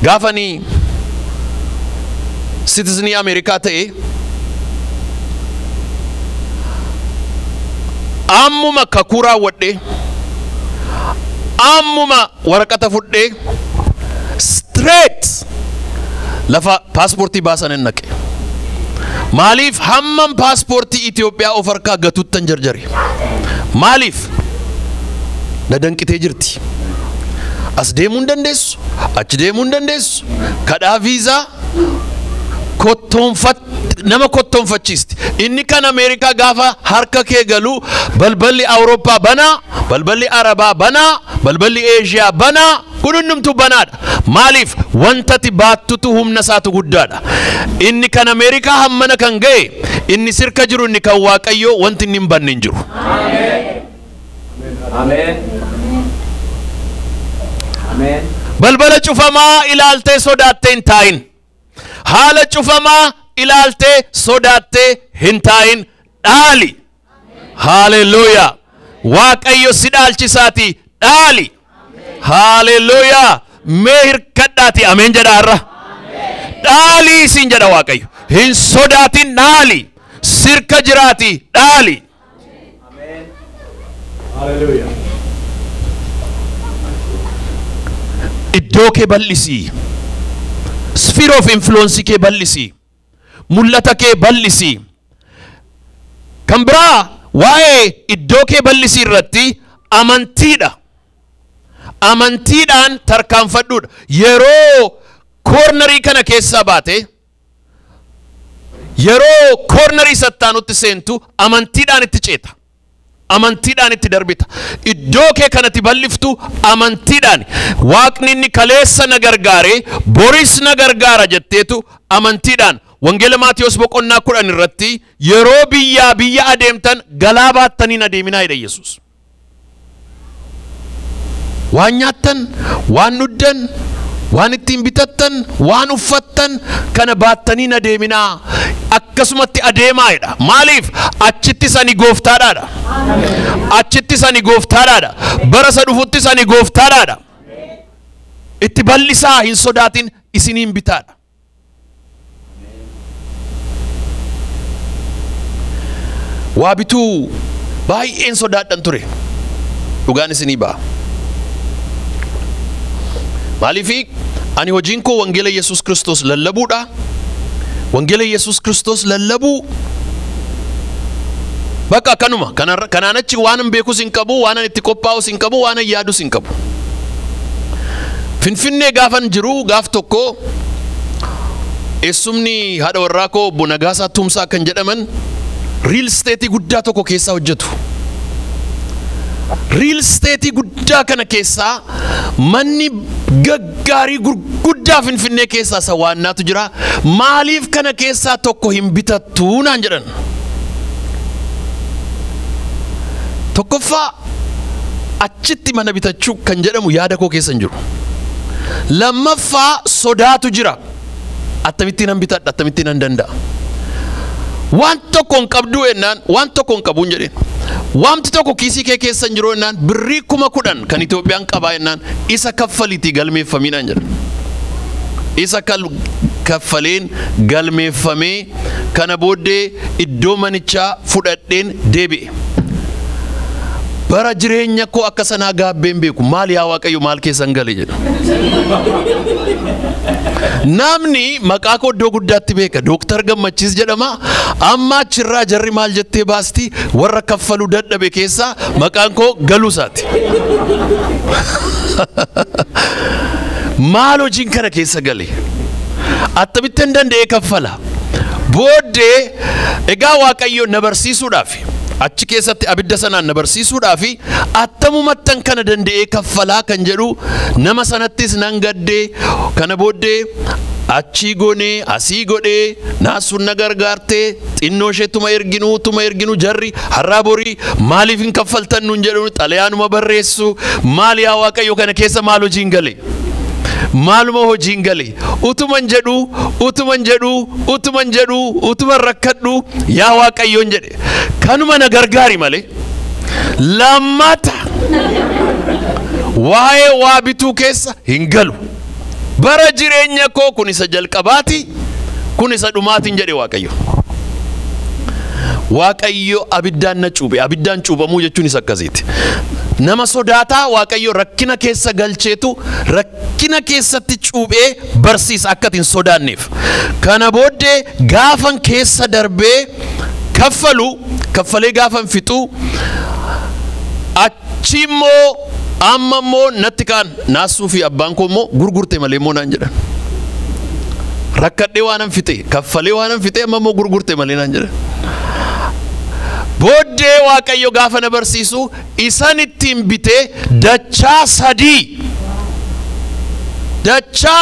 Gaafanii citizenii Ameerikaa ta'e ammuma kakuu raawwadhe ammuma waraqata fudhee straight lafa paaspoortii baasan hin naqe. Maaliif hammam paaspoortii Itoophiyaa of harkaa gatuttan jarjare? Maaliif? Na danqitee jirti. As deemuu hin dandeessu, achi deemuu hin dandeessu. Kadhaa viizaa nama kottoonfachiisti. Inni kan Ameerikaa gaafa harka kee galu balballi Awurooppaa banaa, balballi Arabaa banaa, balballi Eeshiyaa banaa, kun hundumtu banaadha. Maaliif? Wantati baattutu humna isaatu guddaadha. Inni kan Ameerikaa hammana kan ga'e, inni sirka jiru inni kan Waaqayyoo wanti inni hin banne hin jiru. Balbala cufamaa ilaaltee sodaattee hin taa'in. Haala cufamaa ilaaltee sodaattee hin taa'in. Dhaali. Hallelujah. Waaqayyo si dhaalchisaati. Dhaali. Hallelujah. Mee hirkadhaati. Ameen jedha har'a. Dhaali siin jedha Waaqayyo. Hin sodaatin dhaali. Sirka jiraati. Dhaali. Hallelujah. Iddoo kee bal'isi. Sphere of influence kee bal'isi. Mul'ata kee bal'isi. Kan biraa waa'ee iddoo kee bal'isi irratti amantiidha. Amantiidhaan tarkaanfadhuudha. Yeroo koornarii kana keessaa baate, yeroo koornarii sattaanutti seentu amantiidhaan itti ceeta. Amantiidhaan itti darbita. Iddoo kee kanatti bal'iftu amantiidhaan. Waaqni inni kaleessa na gargaare, boris na gargaara jetteetu amantiidhaan. Wangeela Maatiyos boqonnaa 10 irratti yeroo biyya adeemtan galaa baattaniin adeeminaa jedha Yesuus. Waan nyaattan, waan dhugdan, waan ittiin bitattan, waan uffattan kana baattanii na deeminaa. Akkasumatti adeemaadha. Maaliif? Achitti sani gooftaadhaadha. Achitti sani gooftaadhaadha. Bara isa dhufutti sani gooftaadhaadha. Itti bal'isaa, hin sodaatin, isiniin bitaadha. Waa bituu baay'een sodaadhan ture. Dhugaan isinii ba'a. Maaliif ani hojiin koo wangeela Yesuus Kiristoos lallabuudha. Wangeela Yesuus Kiristoos lallabuu bakka kanuma kanaan achi waan hin beekus hin qabu, waan itti qophaa'us hin qabu, waan yaadus hin qabu. Finfinnee gaafan jiru gaaf tokko eessumni haadha warraa koo Obbo Nagaasaa Tumsaa kan jedhaman real estate guddaa tokko keessa hojjetu. Real estate guddaa kana keessa manni gaggaarii gurguddaa Finfinnee keessa sawaannaatu jira. Maaliif kana keessa tokko hin bitattu naan jedhan. Tokkoffaa achitti mana bitachuu kan jedhamu yaada koo keessa hin jiru. Lammaffaa sodaatu jira. Attamittiin nan bitadha, attamittiin nan danda'a. Waan tokko hin qabdu ennaan, waan tokko hin qabu hin jedhin. Waanti tokko kiisii kee keessa hin jiru ennaan, birrii 10,000 kan Itoophiyaan qabaa ennaan isa kaffaliitii galmeeffaminaan jedhan. Isa kaffaleen galmeeffamee kana booddee iddoo manichaa fudhadheen deebi'e. Bara jireenya koo akka sanaa gaabbeen beeku. Maal yaa Waaqayyo maal keessan gale jedha. Namni maqaa koo iddoo guddaatti beeka. Dooktar Gammachiis jedhama. Amma achirraa jarri maal jettee baasti warra kaffaluu dadhabe keessaa maqaan koo galuu isaati. Maal hojiin kana keessa gale? Attamittiin danda'ee kaffala. Booddee egaa Waaqayyo na barsiisuudhaaf achi keessatti abidda sanaan na barsiisuudhaaf attamumattan kana danda'ee kaffalaa kan jedhu nama sanattis nan gaddee kana booddee achi goonee asii godhee naasuun na gargaartee xinnoo ishee tuma erginu jarri har'aa borii maaliif hin kaffaltan nuun jedhu xalayaanuma barreessu. Maal yaa Waaqayyo kana keessa maal hojiin gale? Maaluma hojiin gale? Utuman jedhu utuman rakkadhu yaa Waaqayyoon jedhe kanuma na gargaari malee lammata waa'ee waa bituu keessa hin galu. Bara jireenya koo kun isa jalqabaati, kun isa dhumaatiin jedhe Waaqayyo. Waaqayyo abiddaan na cuube. Abiddaan cuubamuu jechuun isa akkasiiti. Nama sodaataa Waaqayyo rakkina keessa galcheetu rakkina keessatti cuubee barsiisa akka hin sodaanneef. Kana booddee gaafan keessa darbee kaffalee gaafan fixu achi immoo amma immoo natti kaan naasuu fi abbaan koo immoo gurgurte malee immoo naan jedhan. Rakkadhee waanan fixe kaffalee waanan fixe amma immoo gurgurte malee naan jedhan. Booddee Waaqayyo gaafa na barsiisu isan ittiin bitee dachaa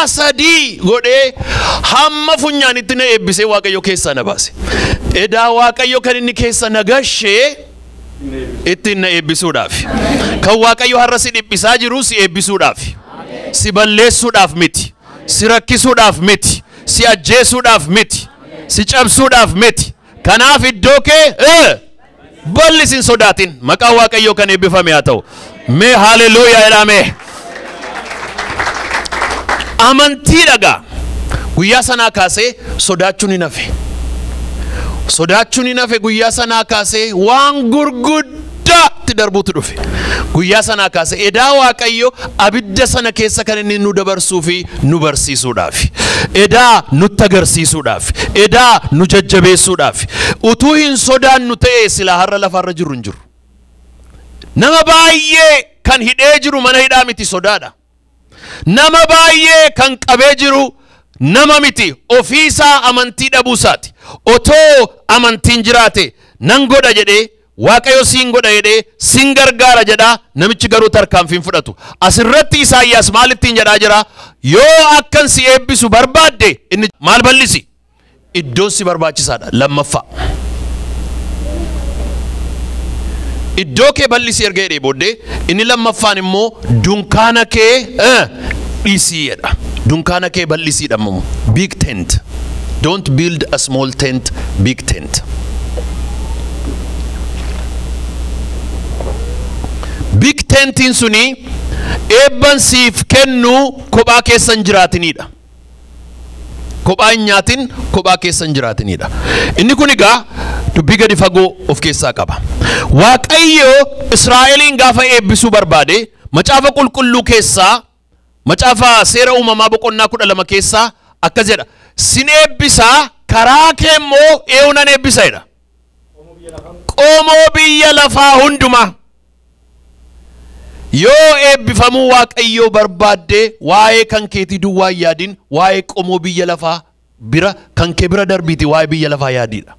sadii godhee hamma funyaanitti na eebbisee Waaqayyo keessaa na baase. Edaa Waaqayyo kan inni keessa na gashee ittiin na eebbisuudhaaf. Kan Waaqayyo har'a si dhiphisaa jiru si eebbisuudhaaf. Si balleessuudhaaf miti. Si rakkisuudhaaf miti. Si ajjeesuudhaaf miti. Si cabsuudhaaf miti. Kanaaf iddoo kee bal'isin sodaatin. Maqaa Waaqayyo kan eebbifame haa ta'u. Mee haleluuyaa jedhame. Amantii dhagaa. Guyyaa sanaa kaasee sodaachuun hin hafe. Sodaachuun hin hafe guyyaa sanaa kaasee waan gurguddaatti darbuutu dhufe. Guyyaa sanaa kaasee edaa Waaqayyo abidda sana keessa kan inni nu dabarsuu fi nu barsiisuudhaaf. Edaa nutti agarsiisuudhaaf. Edaa nu jajjabeessuudhaaf. Utuu hin sodaannu ta'ee silaa har'a lafarra jirru hin jiru. Nama baay'ee kan hidhee jiru mana hidhaa miti sodaadha. Nama baay'ee kan qabee jiru nama miti ofiisaa amantii dhabuusaati. Otoo amantiin jiraate nan godha jedhee Waaqayyo siin godha jedhee siin gargaara jedhaa namichi garuu tarkaanfii fudhatu. Asirratti Isaayyaas maalittiin jedhaa jira? Yoo akkan si eebbisu barbaadde inni maal bal'isi? Iddoon si barbaachisaadha. Lammaffaa iddoo kee bal'isi erga booddee inni lammaffaan immoo dunkaana kee dhiisii jedha. Dunkana ke bal'isii dhammamu. Big tent. Don't build a small tent, big tent. Big tent in suni eebban siif kennu kophaa keessan jiraatinidha. Kophaa hin nyaatin kophaa keessan jiraatinidha. Inni kun egaa dubbii gadi fagoo of keessaa qaba. Waaqayyo Israa'eliin gaafa eebbisuu barbaade macaafa qulqulluu keessaa macaafa seera uumamaa boqonnaa 12 keessaa akkas jedha. Sin eebbisaa karaa kee immoo eewunan eebbisa jedha. Qomoo biyya lafaa hundumaa. Yoo eebbifamuu waaqayyoo barbaadde waa'ee kan keetii duwwaa yaadin waa'ee qomoo biyya lafaa bira kan kee bira darbiiti waa'ee biyya lafaa yaadidha.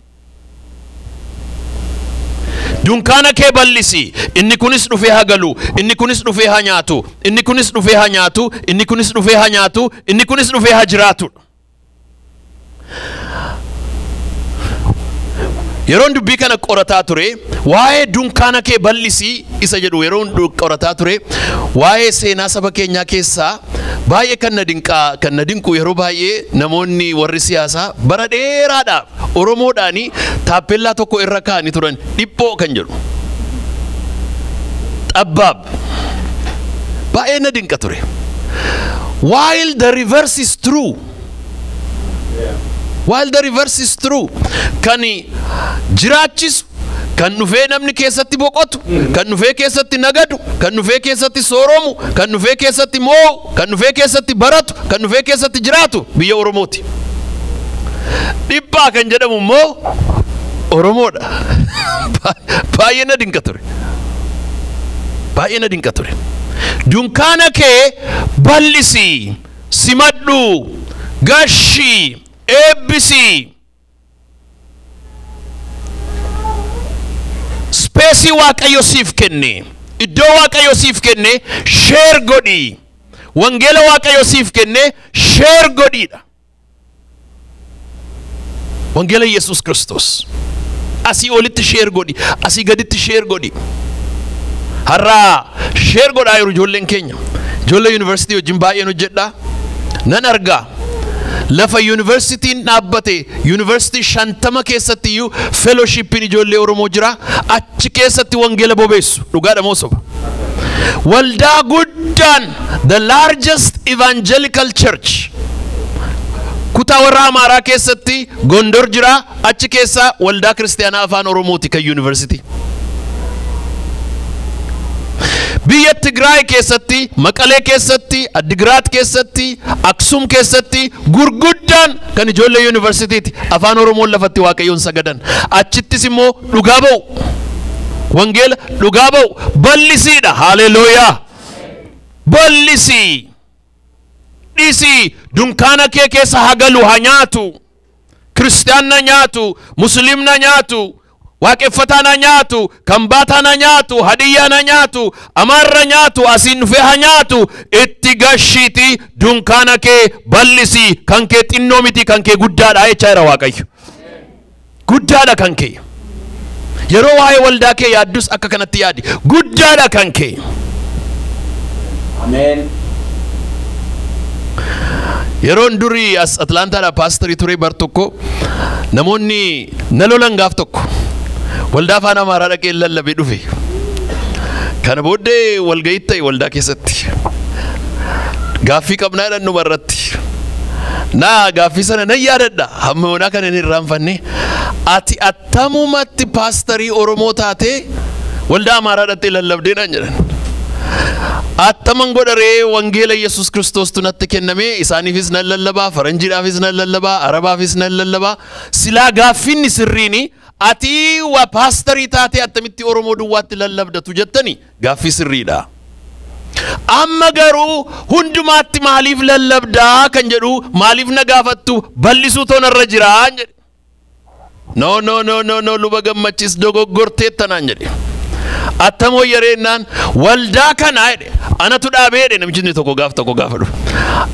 Dunkaana kee bal'isi. Inni kunis dhufee haa galu. Inni kunis dhufee haa nyaatu. Inni kunis dhufee haa nyaatu. Inni kunis dhufee haa nyaatu. Inni kunis dhufee haa jiraatu. Yeroon dubbii kana qorataa ture waa'ee dunkaana kee bal'isi isa jedhu yeroon qorataa ture waa'ee seenaa saba keenyaa keessaa baay'ee kan na dinqu yeroo baay'ee namoonni warri siyaasaa bara dheeraadhaaf Oromoodhaani taappellaa tokko irra kaa'anii turan dhiphoo kan jedhu. Xabbaab baay'ee na dinqa ture. While the reverse is true. While the reverse is true, kan jiraachisu, kan dhufee namni keessatti boqotu, kan dhufee keessatti nagadu, kan dhufee keessatti sooromu, kan dhufee keessatti moo'u, kan dhufee keessatti baratu, kan dhufee keessatti jiraatu biyya Oromooti. Dhibbaa kan jedhamu immoo Oromoodha. Baay'ee na dinqa ture. Baay'ee na dinqa ture. Dunkaana kee bal'isi, simadhu, gashi. ABC Spacey waaqayyo siif kenne iddoo waaqayyo siif kenne share godhi wangeela waaqayyo siif kenne share godhiidha. Wangeela Yesus Kristos asii olitti share godhi asii gaditti share godhi. Har'a share godhaa jiru ijoolleen keenya ijoollee yuunivarsiitii wajjin baay'een hojjedha nan argaa. Lafa yuunivarsiitiin dhaabbate yuunivarsiitii 50 keessatti iyyuu fellowshippiin ijoollee Oromoo jira achi keessatti wangeela bobeessu dhugaadha moo soba. Waldaa guddaan the largest evangelical church kutaa warra Amaaraa keessatti Gondor jira achi keessa waldaa kiristaanaa afaan Oromooti kan yuunivarsiitii. Biyya Tigraay keessatti, Maqalee keessatti, Addigiraat keessatti, Aksum keessatti gurguddaan kan ijoollee yuunivarsiitiiti afaan Oromoon lafatti waaqayyoon sagadan. Achittis immoo dhugaa ba'u. Wangeela dhugaa ba'u bal'isiidha. Haleluuyaa. Bal'isii. Dhisii dunkaana kee keessa haa galu haa nyaatu. Kiristaanna nyaatu, Musliimna nyaatu. Waaqeffataa na nyaatu, Kambaataa na nyaatu, Hadiyyaa na nyaatu, Amaarra nyaatu, asiin dhufee haa nyaatu. Itti gashiiti dunkaana kee bal'isi kan kee xinnoo miti kan kee guddaadha jechaa jira Waaqayyo. Guddaadha kan kee. Yeroo waa'ee waldaa kee yaaddus akka kanatti yaadi. Guddaadha kan kee. Amen. Yeroon durii as Atlaantaadha paastorii ture bar tokko namoonni na lolan gaaf tokko. Waldaa afaan Amaaraa dhaqee lallabee dhufe. Kana booddee walga'ii ta'e waldaa keessatti. Gaaffii qabnaa jedhan dhumarratti. Naa gaaffii sana nan yaadadha. Hamma onaa kan inni irraanfanne. Ati attamumatti paastorii Oromoo taate waldaa Amaaraa dhaqee lallabdee naan jedhan. Attaman godharee wangeela Yesus Kristos tunatti kenname isaaniifis nan lallabaa, Faranjiidhaafis nan lallabaa, Arabaafis nan lallabaa. Silaa gaaffiin sirriini ati wa paastorii taate attamitti Oromoo duwwaatti lallabdatu jettani gaaffii sirriidha. Amma garuu hundumaatti maaliif lallabdaa kan jedhu maaliif na gaafattu bal'isuu toonarra jiraa jedhe. No luba gammachiis dogoggorteetta naan jedhe. Attamoo yereenaan waldaa kana jedhe anatu dhaabee jedhe namichi tokko gaafa dhufu.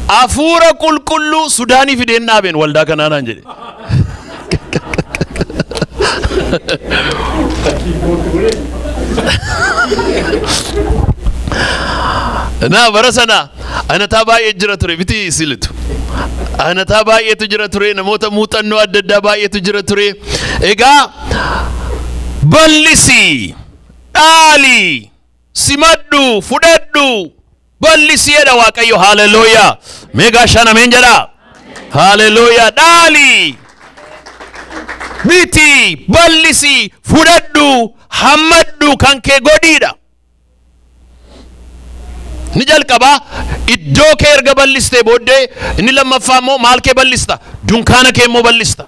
Hafuura qulqulluu Sudaanii fideen dhaabeen waldaa kanaa naan jedhe. Na bara sana Aynataa baay'ee jira ture biti silitu. Aynataa baay'eetu jira ture, namoota muuxannoo adda addaa baay'eetu jira ture. Egaa bal'isi, dhaali, simadhu, fudhadhu, bal'isiidha Waaqayyo. Hallelujah. Meegaa shan ameen jedha. Hallelujah. Dhaali, biti, bal'isi, fudhadhu, hammadhu kan kee godhiidha. Ni jalqaba iddoo kee erga bal'istee booddee inni lammaffaa immoo maal kee bal'ista? Dunkaana kee immoo bal'ista.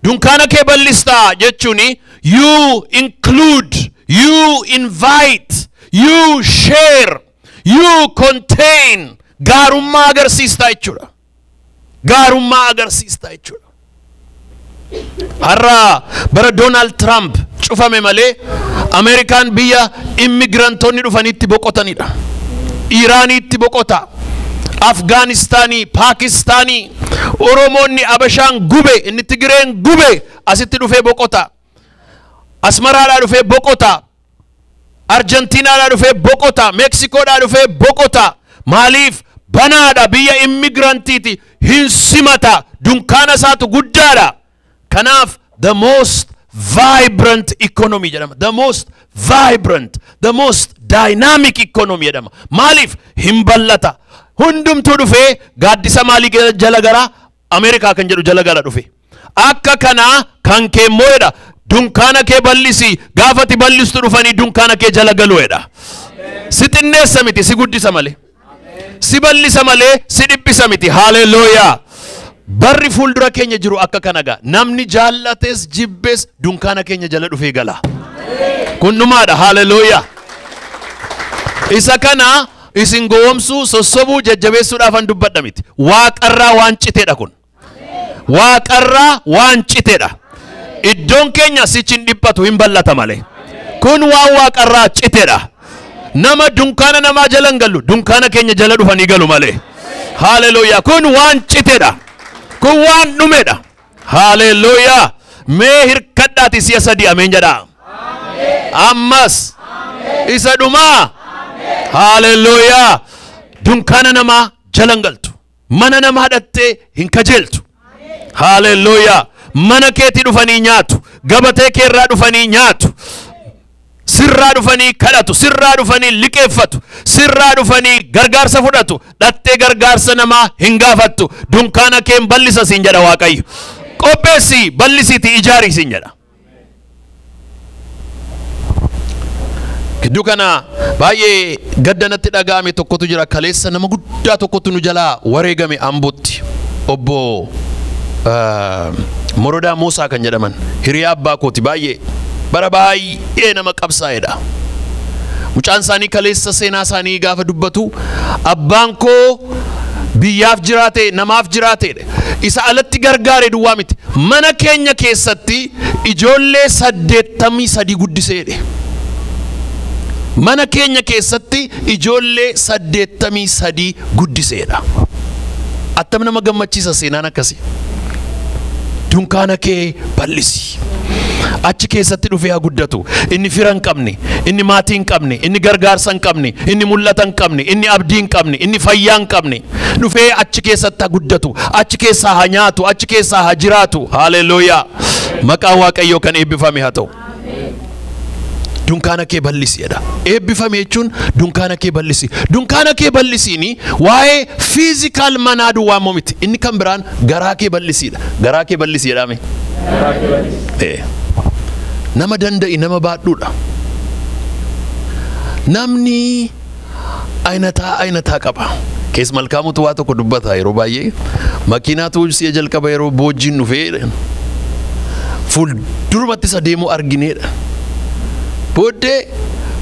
Dunkaana kee bal'ista jechuuni you include, you invite, you share, you contain. Gaarummaa agarsiista jechuudha. Gaarummaa agarsiista jechuudha. Har'a bara Donald Trump cufame malee Amerikaan biyya immigrantoonni dhufanitti boqotanidha. Iraanitti boqota, Afgaanistaanii, Paakistaanii, Oromoonni Abashaan gube, inni Tigireen gube asitti dhufee boqota. Asmaraadhaa dhufee boqota. Arjentiinaadhaa dhufee boqota. Meksikoodhaa dhufee boqota. Maaliif? Banaadha, biyya immigrantiiti, hin simata, dunkaana isaatu guddaadha. Kanaaf the most vibrant economy jedhama. The most vibrant, the most dynamic economy jedhama. Maaliif? Hin ballata. Hundumtuu dhufee gaaddisa maalii jala gara Ameerikaa kan jedhu jala gara dhufe. Akka kana kan kee moo'edha. Dunkaana kee bal'isi. Gaafati bal'istu dhufanii dunkaana kee jala galu'edha. Si xinneessa miti, si guddisa malee. Si bal'isa malee, si dhibbisa miti. Hallelujah. Barri fuuldura keenya jiru akka kanaga. Namni jaallates jibbees dunkaana keenya jala dhufee gala. Kun dhumaadha. Hallelujah. Isa kana isin gowwomsuu, sossobuu, jajjabeessuudhaaf an dubbadha miti. Waaqarraa waan citeedha kun. Waaqarraa waan citeedha. Iddoon keenya sichin dhiphatu hin ballata malee. Kun waan waaqarraa citeedha. Nama dunkaana namaa jala hin galu, dunkaana keenya jala dhufanii galu malee. Hallelujah. Kun waan citeedha. Kun waan dhumedha. Hallelujah. Mee hirkadhaati si'a sadii ameen jedha. Ammas isa dhumaa. Hallelujah. Dunkaana namaa jala hin galtu. Mana namaa dhattee hin kajeeltu. Hallelujah. Mana keetii dhufanii nyaatu. Gabatee keerraa dhufanii nyaatu. Sirraa dhufanii kadhatu. Sirraa dhufanii liqeeffatu. Sirraa dhufanii gargaarsa fudhatu. Dhattee gargaarsa namaa hin gaafattu. Dunkaana kee bal'isa siin jedha Waaqayyo. Qopheessi, bal'isiiti, ijaari siin jedha. Gidduu kana baay'ee gaddanatti dhaga'ame tokkotu jira. Kaleessa nama guddaa tokkotu nu jalaa wareegame Ambootti. Obbo Morodaa Muusaa kan jedhaman hiriyaa abbaa kooti, baay'ee bara baay'ee nama qabsaa'edha. Mucaan isaanii kaleessa seenaa isaanii gaafa dubbatu abbaan koo biyyaaf jiraate, namaaf jiraate, isa alatti gargaare duwwaa miti. Mana keenya keessatti ijoollee 83 guddiseedhe. Mana keenya keessatti ijoollee 83 guddiseedha. Attam nama gammachiisa seenaan akkasii. Dunkaana kee bal'isi. Achi keessatti dhufee haa guddatu. Inni fira hin qabne, inni maatii hin qabne, inni gargaarsa hin qabne, inni mul'ata hin qabne, inni abdii hin qabne, inni fayyaa hin qabne. Dhufee achi keessatti haa guddatu. Achi keessaa haa nyaatu, achi keessaa haa jiraatu. Hallelujah. Maqaan Waaqayyoo kan eebbifame haa ta'u. Dunkaana kee bal'isi jedha. Eebbifame jechuun dunkaana kee bal'isi. Dunkaana kee bal'isiini waa'ee fiizikaal manaa duwwaa miti. Inni kan biraan garaa kee bal'isiidha. Garaa kee bal'isi jedhame. Nama danda'i, nama baadhuudha. Namni aynataa qaba. Kees malkaamutu waa tokko dubbata yeroo baay'ee. Makiinaatu si'a jalqaba yeroo boojjiin dhufee fuuldurumatti isa deemu argineedha. Booddee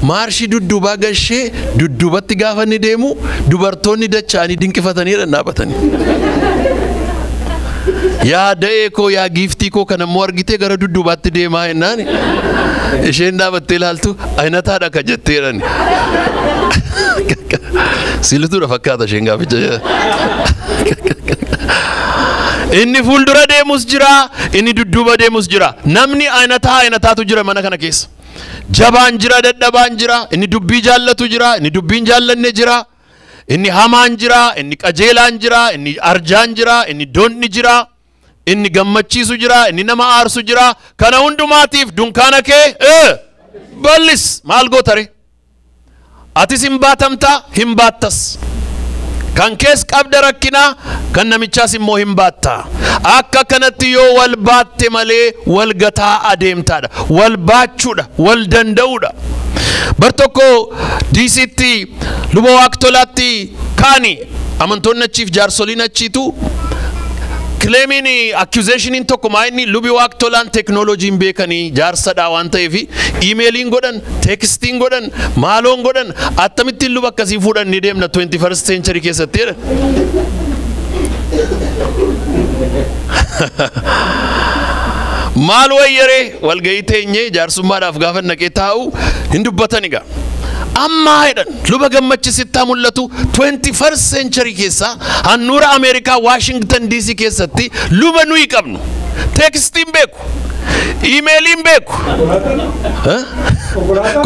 maarshii dudduubaa gashee dudduubatti gaafa inni deemu dubartoonni dacha'anii dinqifatanii dhaabatanii. Yaa da'ee koo, yaa giiftii koo kan ammoo argitee gara dudduubaatti deemaa jennaan isheen dhaabattee ilaaltu aynataadha ka jetteedhaan. Silituudha fakkaata isheen gaaficha. Inni fuuldura deemus jira, inni dudduuba deemus jira. Namni aynataatu jira mana kana keessa. Jabaan jira, dadhabaan jira, inni dubbii jaallatu jira, inni dubbiin jaallanne jira, inni hamaan jira, inni qajeelaan jira, inni arjaan jira, inni doonni jira, inni gammachiisu jira, inni nama aarsu jira. Kana hundumaatiif dunkaana kee bal'is. Maal gootare? Atis hin baatamta, hin baattas. Kan kees qabda rakkinaa, kan namichaas immoo hin baatta. Akka kanatti yoo wal baatte malee wal gataa adeemtaadha. Wal baachuudha, wal danda'uudha. Bar tokko DCtti luba Waaqtolaatti kaani amantoonni achiif jaarsoliin achiitu claiming accusation in tokko maayini lubi Waaqtolaan teknooloojiin beekanii jaarsadhaa waan ta'eef emailiin godhan, textiin godhan, maaloon godhan, akkamittiin luba akkasii fuudhan ni deemna 21st century keessatti jedhan. Maal wayyaree walgahii teenyee jaarsummaadhaaf gaafa naqee taa'u hin dubbatan egaa. Amma jedhan luba gammachisitti mul'atu 21st century keessa handhuura Ameerikaa Washington DC keessatti luba nuyi qabnu. Textiin beeku, emailiin beeku,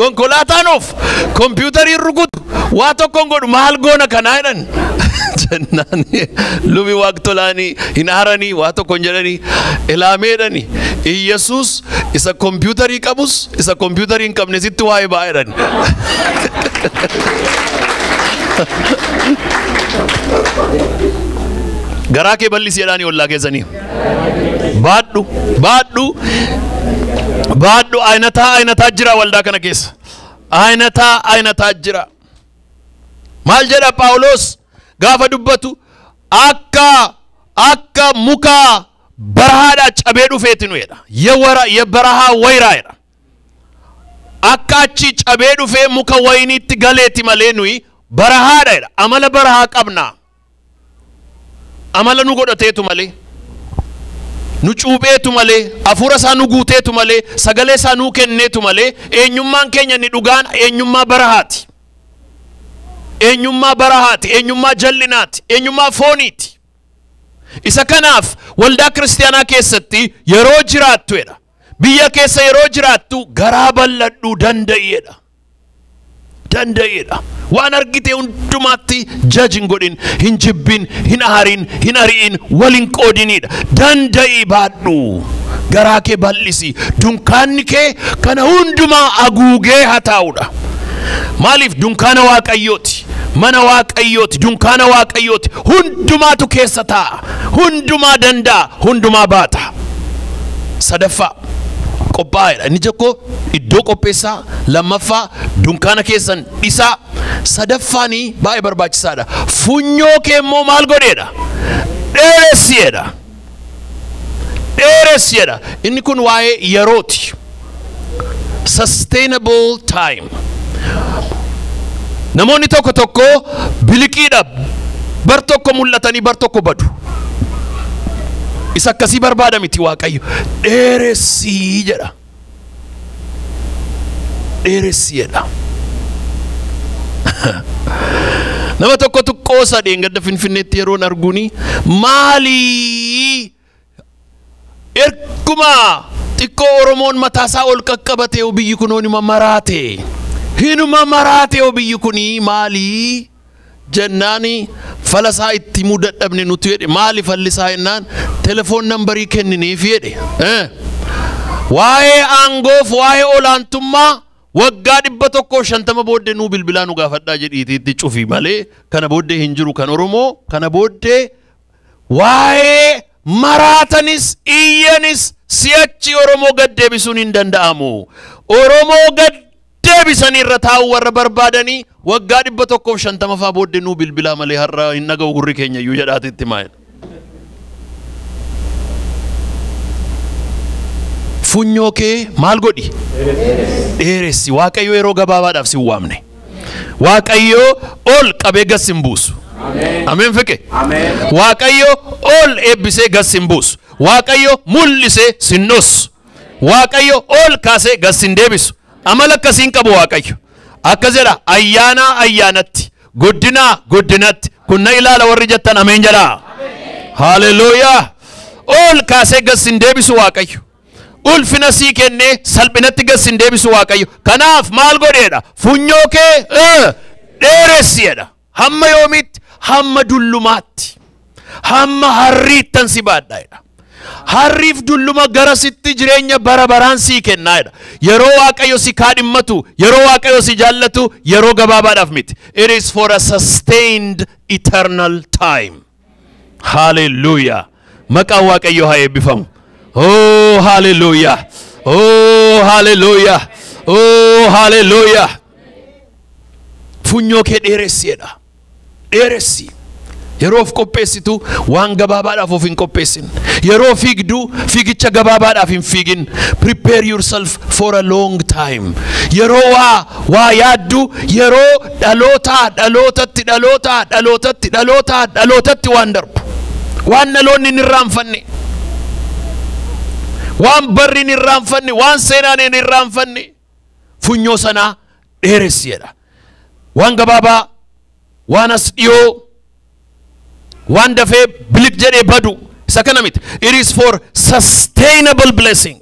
konkolaataan of kompiitariin rukutu waa tokkoon godhu maal goona kanaa jedhan. Jennaan lubi Waaqtolaanii hin aaranii waa tokkoon jedhanii ilaameedhani. Yesus isa kompiitarii qabus isa kompiitarii hin qabne sitti waa'ee ba'a jedhan. Garaa kee bal'isi jedhanii ollaa keessanii. Baadhu, baadhu, baadhu. Ayinataa jira waldaa kana keessa. Ayinataa jira. Maal jedha Phaawulos gaafa dubbatu akka muka barahaadhaa cabee dhufeeti nu jedha. Barahaa wayraa jedha. Akka achi cabee dhufee muka wayiniitti galeeti malee nuyi barahaadha jedha. Amala barahaa qabna. Amala nu godhateetu malee, nu cuupheetu malee, hafuura isaa nu guuteetu malee, sagalee isaa nu kenneetu malee, eenyummaan keenya ni dhugaan eenyummaa barahaati. Eenyummaa barahaati, eenyummaa jallinaati, eenyummaa fooniiti. Isa kanaaf waldaa kiristaanaa keessatti yeroo jiraattu jedha. Biyya keessa yeroo jiraattu garaa bal'adhuu danda'iidha. Danda'iidha. Waan argite hundumaatti judging godhin, hin jibbin, hin aarin, hin ari'in, walin qoodinidha. Danda'i baadhu. Garaa kee bal'isi. Dunkaanni kee kana hundumaa haguugee haa taa'udha. Maaliif dunkaana Waaqayyooti. Mana Waaqayyooti, dunkaana Waaqayyooti. Hundumaatu keessa taa'a. Hundumaa danda'a, hundumaa baata. Sadaffaa qophaa'edha. Inni tokko iddoo qopheessaa, lammaffaa dunkaana keessan dhisaa, sadaffaanii baay'ee barbaachisaadha. Funyoo kee immoo maal godheedha? Dheeressiidha. Dheeressiidha. Inni kun waa'ee yerooti. Sustainable time. Namoonni tokko biliqiidha. Bar tokko mul'atanii bar tokko badu. Isa akkasii barbaada miti Waaqayyo. Dheeressii jedha. Dheeressiidha. Nama tokkotu qoosa dheengadda Finfinneetti yeroon arguuni maalii erguma xiqqoo Oromoon mataasaa ol qaqqabate biyyi kun hinuma maraate. Hinuma maraate biyyi kuni maalii jennaani falasaa itti mudadhabne nuti jedhe. Maali fallisaa jennaan telefoon nambarii kennineef jedhe. Waa'ee aangoof waa'ee olaantummaa waggaa 150 booddee nuu bilbilaa nu gaafadhaa jedhiitti cufi malee kana booddee hin jiru. Kan Oromoo kana booddee waa'ee maraatanis iyyanis si'achi Oromoo gad deebisuun hin danda'amu. Oromoo gad deebisanii irra taa'u warra barbaadanii waggaa 150 faa booddee nuu bilbilaa malee har'a hin dhaga'u gurri keenya iyyuu jedhaatitti maayil. Funyoo kee maal godhi? Dheeressi. Waaqayyo yeroo gabaabaadhaaf si waamne. Waaqayyo ol qabee gas hin buusu. Ameen fiqe. Waaqayyo ol eebbisee gas hin buusu. Waaqayyo mul'isee sin dhoosu. Waaqayyo ol kaasee gas hin deebisu. Amala akkasiin qabu Waaqayyo. Akka jedha ayyaana ayyaanatti, guddina guddinatti kunna ilaala warri jettan ameen jedha. Haleluuyaa. Ol kaasee gas hin deebisu Waaqayyo. Ulfina sii kennee salphinatti gas hin deebisu Waaqayyo. Kanaaf maal godheedha? Funyoo kee dheeressiidha. hamma yoomit hamma dullumaatti hamma harriittan si baadhaayedha. Harriif dulluma gara sitti jireenya bara baraan sii kennaayedha. Yeroo Waaqayyo si kaadhimmatu, yeroo Waaqayyo si jaallatu, yeroo gabaabaadhaaf miti. It is for a sustained eternal time. Hallelujah. Maqaan Waaqayyo haa eebbifamu. Oh hallelujah. Oh hallelujah. Oh hallelujah. Funyoo kee dheeressiidha. Dheeressi. Yeroo of qopheessitu waan gabaabaadhaaf of hin qopheessin. Yeroo fiigdu fiigicha gabaabaadhaaf hin fiigin. Prepare yourself for a long time. Yeroo waa yaaddu yeroo dhalootatti waan darbu. Waan dhaloonni hin irraanfanne. Waan barri hin irraanfanne. Waan seenaan hin irraanfanne. Funyoo sanaa dheeressiidha. Waan gabaabaa waan as dhiyoo waan dafee bilik jedhee badu isa kana miti. It is for sustainable blessing,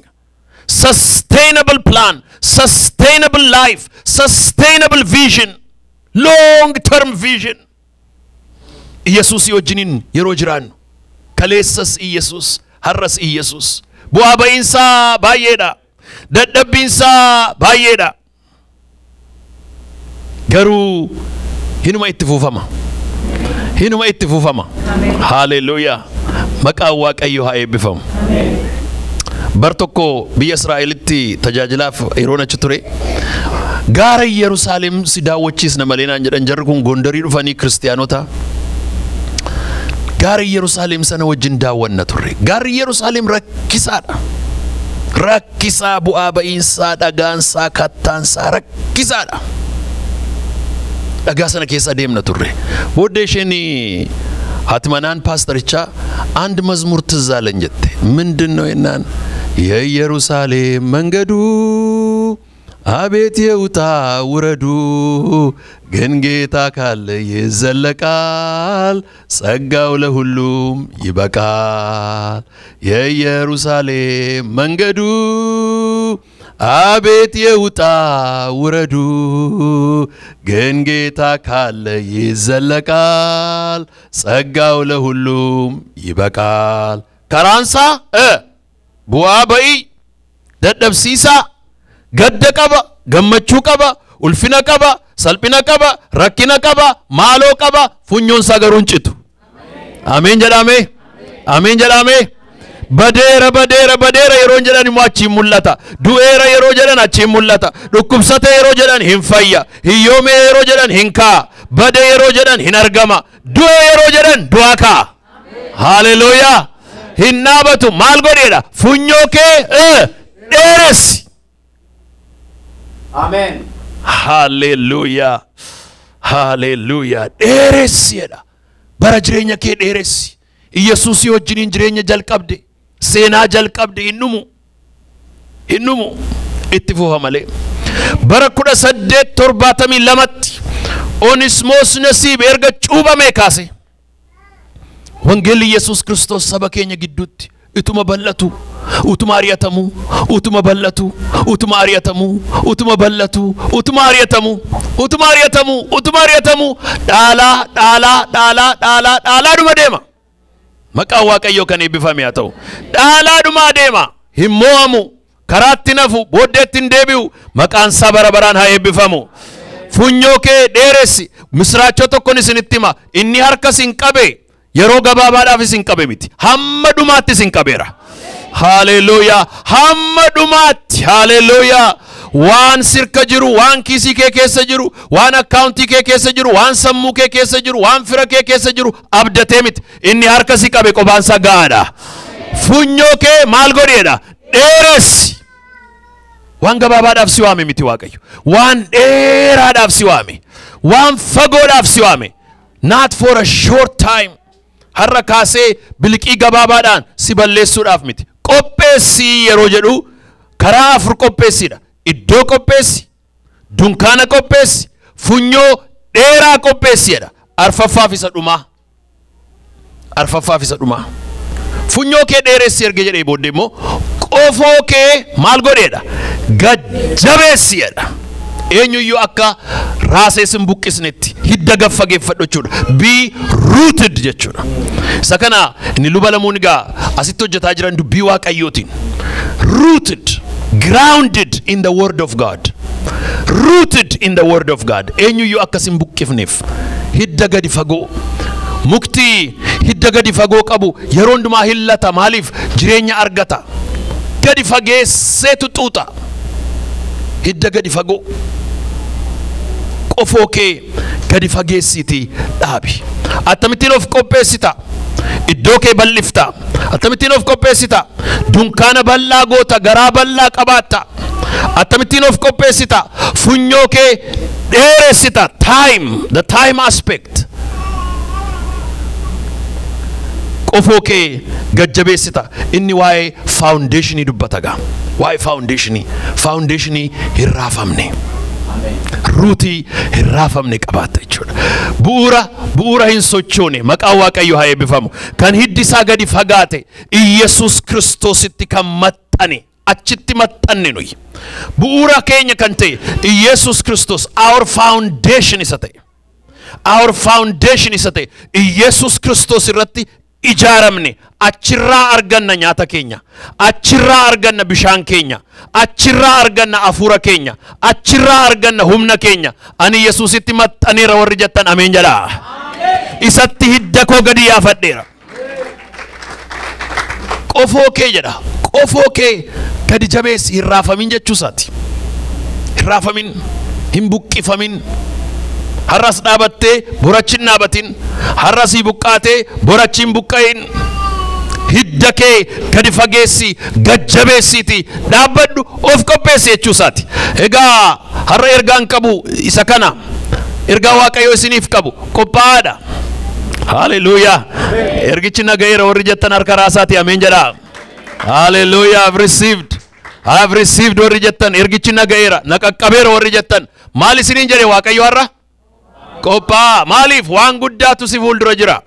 sustainable plan, sustainable life, sustainable vision, long term vision. Yesus wajjiniin yeroo jiraannu kaleessas Yesus, har'as Yesus. Bu'aa ba'iinsaa baay'eedha. Dadhabbiinsaa baay'eedha. Garuu hinuma itti fufama. Hinuma itti fufama. Hallelujah. Maqaan Waaqayyo haa eebbifamu. Bar tokko biyya Israa'elitti tajaajilaaf yeroo achi ture. Gaara Yerusaalem si daawwachiisna malee naan jedhan jarri kun Gondarii dhufanii kiristaanota. Gaara Yerusaalem sana wajjin daawwanna turre. Gaarri Yerusaalem rakkisaadha. Rakkisaa, bu'aa ba'iinsaa, dhagaansaa, kattaansaa rakkisaadha. Dhagaa sana keessa deemna turre. Booddee isheen hatmanaan paastoricha አንድ መዝሙር ትዝ አለኝ ጀቴ ምንድነው የናን የኢየሩሳሌም መንገዱ አቤት የውጣ ውረዱ ግን ጌታ ካለ ይዘለቃል ጸጋው ለሁሉም ይበቃል የኢየሩሳሌም መንገዱ አቤት የውጣ ውረዱ ግን ጌታ ካለ ይዘለቃል ጸጋው ለሁሉም ይበቃል ከራንሳ ቡአ በይ ደደብሲሳ ገደ ቀባ ገመቹ ቀባ ኡልፊና ቀባ ሰልጲና ቀባ ረኪና ቀባ ማሎ ቀባ ፉኞን ሳገሩን ጭቱ አሜን ጀዳሜ አሜን ጀዳሜ badera yero jedhan imachi mulata duera yero jedhan achi mulata dukkubsate yero jedhan hinfayya hiyome yero jedhan hinka bade yero jedhan hinargama du'a yero jedhan duaka hallelujah hinnabatu mal godeda funyoke deres amen hallelujah hallelujah deres yeda bara jirenya ke deres ኢየሱስ ወጅኒን ጅሬኛ ጀልቀብደ ሴና ጀልቀብደ ኢኑሙ ኢትፉሃ ማለ በረኩደ ሰደት ቶርባተሚ ለመት ኦኒስሞስ ነሲብ ኤርገ ጩበሜ ካሴ ወንጌል ኢየሱስ ክርስቶስ ሰበከኛ ግዱት እቱመ በለቱ ኡቱማ አርያተሙ ኡቱመ በለቱ ኡቱማ አርያተሙ ኡቱመ በለቱ ኡቱማ አርያተሙ ኡቱማ አርያተሙ ኡቱማ አርያተሙ ዳላ ዱመደማ Maqaan Waaqayyo kan eebbifame haa ta'u. Dhaalaadhuma deema. Hin mo'amu. Karaatti nafu. Booddeetti hin deebi'u. Maqaan isaa bara baraan haa eebbifamu. Funyoo kee dheeressi. Misraachoo tokkoon isinitti hima. Inni harka isin qabe. Yeroo gabaabaadhaaf isin qabe miti. Hamma dhumaatti isin qabeera. Hallelujah. Hamma dhumaatti. Hallelujah. Waan sirka jiru, waan kiisii kee keessa jiru, waan akkaawuntii kee keessa jiru, waan sammuu kee keessa jiru, waan fira kee keessa jiru abdatee miti. Inni harka si qabe qobaansa gaadha. Funyoo kee maal godheedha? Dheeressi. Waan gabaabaadhaaf si waame miti Waaqayyo. Waan dheeraadhaaf si waame. Waan fagoodhaaf si waame. Not for a short time. Har'a kaasee biliqii gabaabaadhaan si balleessuudhaaf miti. Qopheessi yeroo jedhu karaa afur qopheessidha. Iddoo qopheessi, dunkaana qopheessi, funyoo dheeraa qopheessidha. Arfaffaaf isa dhumaa. Arfaffaaf isa dhumaa. Funyoo kee dheeressi erga jedhee booddee immoo qofoo kee maal godheedha? Gajjabeessidha. eenyuyyuu akka raasee sin buqqisnetti hidda gaffageeffadhu jechuudha. Be rooted jechuudha. Isa kana inni luba lamuun egaa asitti hojjetaa jiran dubbii waaqayyootiin. Rooted, grounded in the word of God. Rooted in the word of God. Eenyuyyuu akka sin buqqifneef hidda gadi fagoo. Mukti hidda gadi fagoo qabu yeroo hundumaa hillata. Maaliif? Jireenya argata. Gadi fageessee tuuta. Hidda gadi fagoo. Qofoo kee gadi fageessitii dhaabi. Attamittiin of qopheessita. Iddoo kee bal'ifta. Attamittiin of qopheessita. Dunkaana bal'aa goota, garaa bal'aa qabaatta. Attamittiin of qopheessita. Funyoo kee dheeressita. Time, the time aspect. Qofoo kee gajjabeessita. Inni waa'ee foundationii dubbata gaa. Waa'ee foundationii hin raafamne. Ruutii hin raafamne qabaatta jechuudha. Bu'uura hin sochoone. Maqaan Waaqayyoo haa eebbifamu. Kan hiddi isaa gadi fagaate Iyesuus Kiristoositti kan maxxane. Achitti maxxanne nuyi. Bu'uura keenya kan ta'e Iyesuus Kiristoos our foundation isa ta'e. Our foundation isa ta'e Iyesuus Kiristoos irratti ijaaramne. Achirraa arganna nyaata keenya. Achirraa arganna bishaan keenya. Achirraa arganna afuura keenya. Achirraa arganna humna keenya. Ani Yesuusitti maxxaneera warri jettan ameen jedhaa. Isatti hidda koo gadi yaafadheera. Qofoo kee jedha. Qofoo kee gadi jabeessi hin raafamin jechuusaati. Hin raafamin, hin buqqifamin. Har'as dhaabattee borachi hin dhaabatin. Har'as buqqaatee borachi hin buqqa'in. Hidda kee gadi fageessi, gajjabeessiti dhaabbadhu, of qopheessi jechuusaati. Egaa har'a ergaan qabu isa kana. Ergaa Waaqayyoo isiniif qabu qophaa'aadha. Hallelujah. Ergichi nagayeera warri jettan harka raasaati ameen jedhaa. Hallelujah. I've received warri jettan ergichi nagayeera naqaqqabeera warri jettan. Maal isiniin jedhe Waaqayyo har'a? Qophaa'a. Maaliif? Waan guddaatu si fuuldura jira.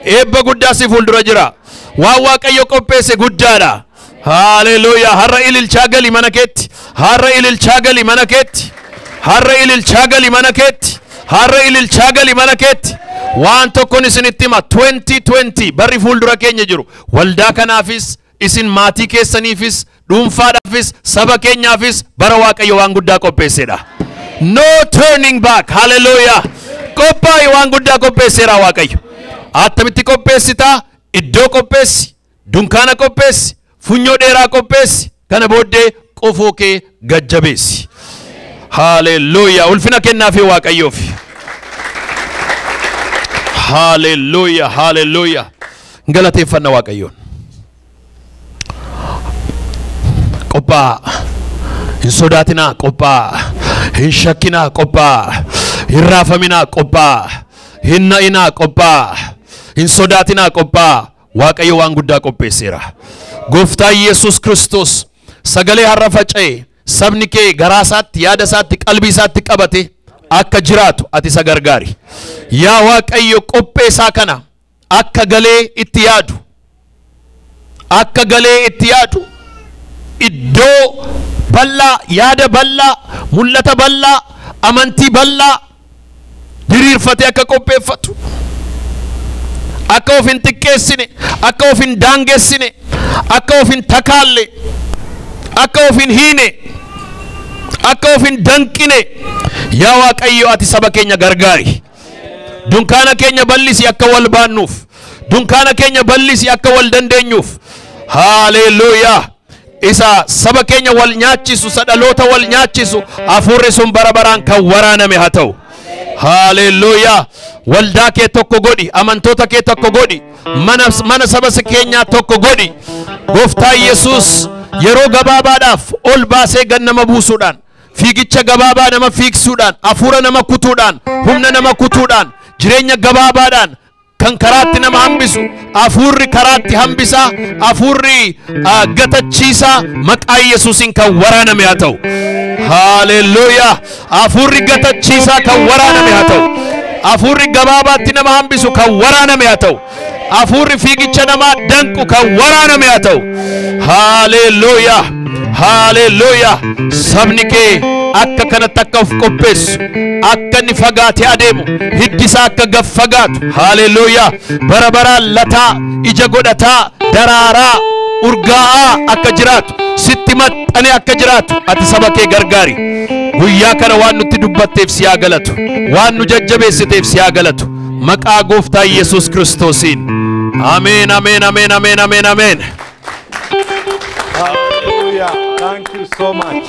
Eebba guddaa si fuuldura jira. Waan Waaqayyo qopheesse guddaadha. Hallelujah. Har'a ililchaa gali mana keetti. Har'a ililchaa gali mana keetti. Har'a ililchaa gali mana keetti. Har'a ililchaa gali mana keetti. Waan tokkoon isinitti hima 2020 barri fuuldura keenya jiru. Waldaa kanaafis isin maatii keessaniifis dhuunfaadhaafis saba keenyaafis bara Waaqayyo waan guddaa qopheessedha. No turning back. Hallelujah. Qophaa'i waan guddaa qopheesseera Waaqayyo. Attamitti qopheessita? Iddoo qopheessi, dunkaana qopheessi, funyoo dheeraa qopheessi. Kana booddee qofoo kee gajjabeessi. Hallelujah. Ulfina kennaafi Waaqayyoof. Hallelujah. Hallelujah. Galateeffanna Waaqayyoon. Qophaa'a. Hin sodaatinaa qophaa'a. Hin shakkinaa qophaa'a. Hin raafaminaa qophaa'a. Hin na'inaa qophaa'a. Hin sodaatinaa qophaa'a. Waaqayyo waan guddaa qopheesseera. Gooftaa Yesuus Kiristoos sagalee har'a faca'e sabni kee garaa isaatti, yaada isaatti, qalbii isaatti qabate akka jiraatu ati isa gargaari. Yaa Waaqayyo qopheessaa kana akka galee itti yaadu. Akka galee itti yaadu. Iddoo bal'aa, yaada bal'aa, mul'ata bal'aa, amantii bal'aa diriirfatee akka qopheeffatu. Akka of hin xiqqeessine, akka of hin daangessine, akka of hin takaalle, akka of hin hiine, akka of hin danqine. Yaa Waaqayyo ati saba keenya gargaari. Dunkaana keenya bal'isi akka wal baannuuf. Dunkaana keenya bal'isi akka wal dandeenyuuf. Hallelujah. Isa saba keenya wal nyaachisu, sadhaloota wal nyaachisu hafuurri sun bara baraan kan waraaname haa ta'u. Hallelujah. Waldaa kee tokko godhi, amantoota kee tokko godhi, mana saba keenyaa tokko godhi. Gooftaa Yesuus yeroo gabaabaadhaaf ol baasee gad nama buusuudhaan, fiigicha gabaabaa nama fiigsuudhaan, hafuura nama kutuudhaan, humna nama kutuudhaan, jireenya gabaabaadhaan kan karaatti nama hambisu, hafuurri karaatti hambisaa, hafuurri gatachiisaa maqaa Yesuusiin kan waraaname haa ta'u. Hallelujah. Hafuurri gatachiisaa kan waraaname haa ta'u. Hafuurri gabaabaatti nama hambisu kan waraaname haa ta'u. Hafuurri fiigicha namaa danqu kan waraaname haa ta'u. Hallelujah. Hallelujah. Sabni kee akka kanatti akka of qopheessu akka inni fagaatee adeemu hiddisaa akka gaffagaatu haleluuyaa bara baraan lataa ija godhataa daraaraa urgaa'aa akka jiraatu sitti maxxanee akka jiraatu ati saba kee gargaari guyyaa kana waan nutti dubbatteef si haa galatu waan nu jajjabeessiteef si haa galatu maqaa gooftaa Yesuus Kiristoosiin ameen ameen ameen ameen ameen ameen. Hallelujah. Thank you so much.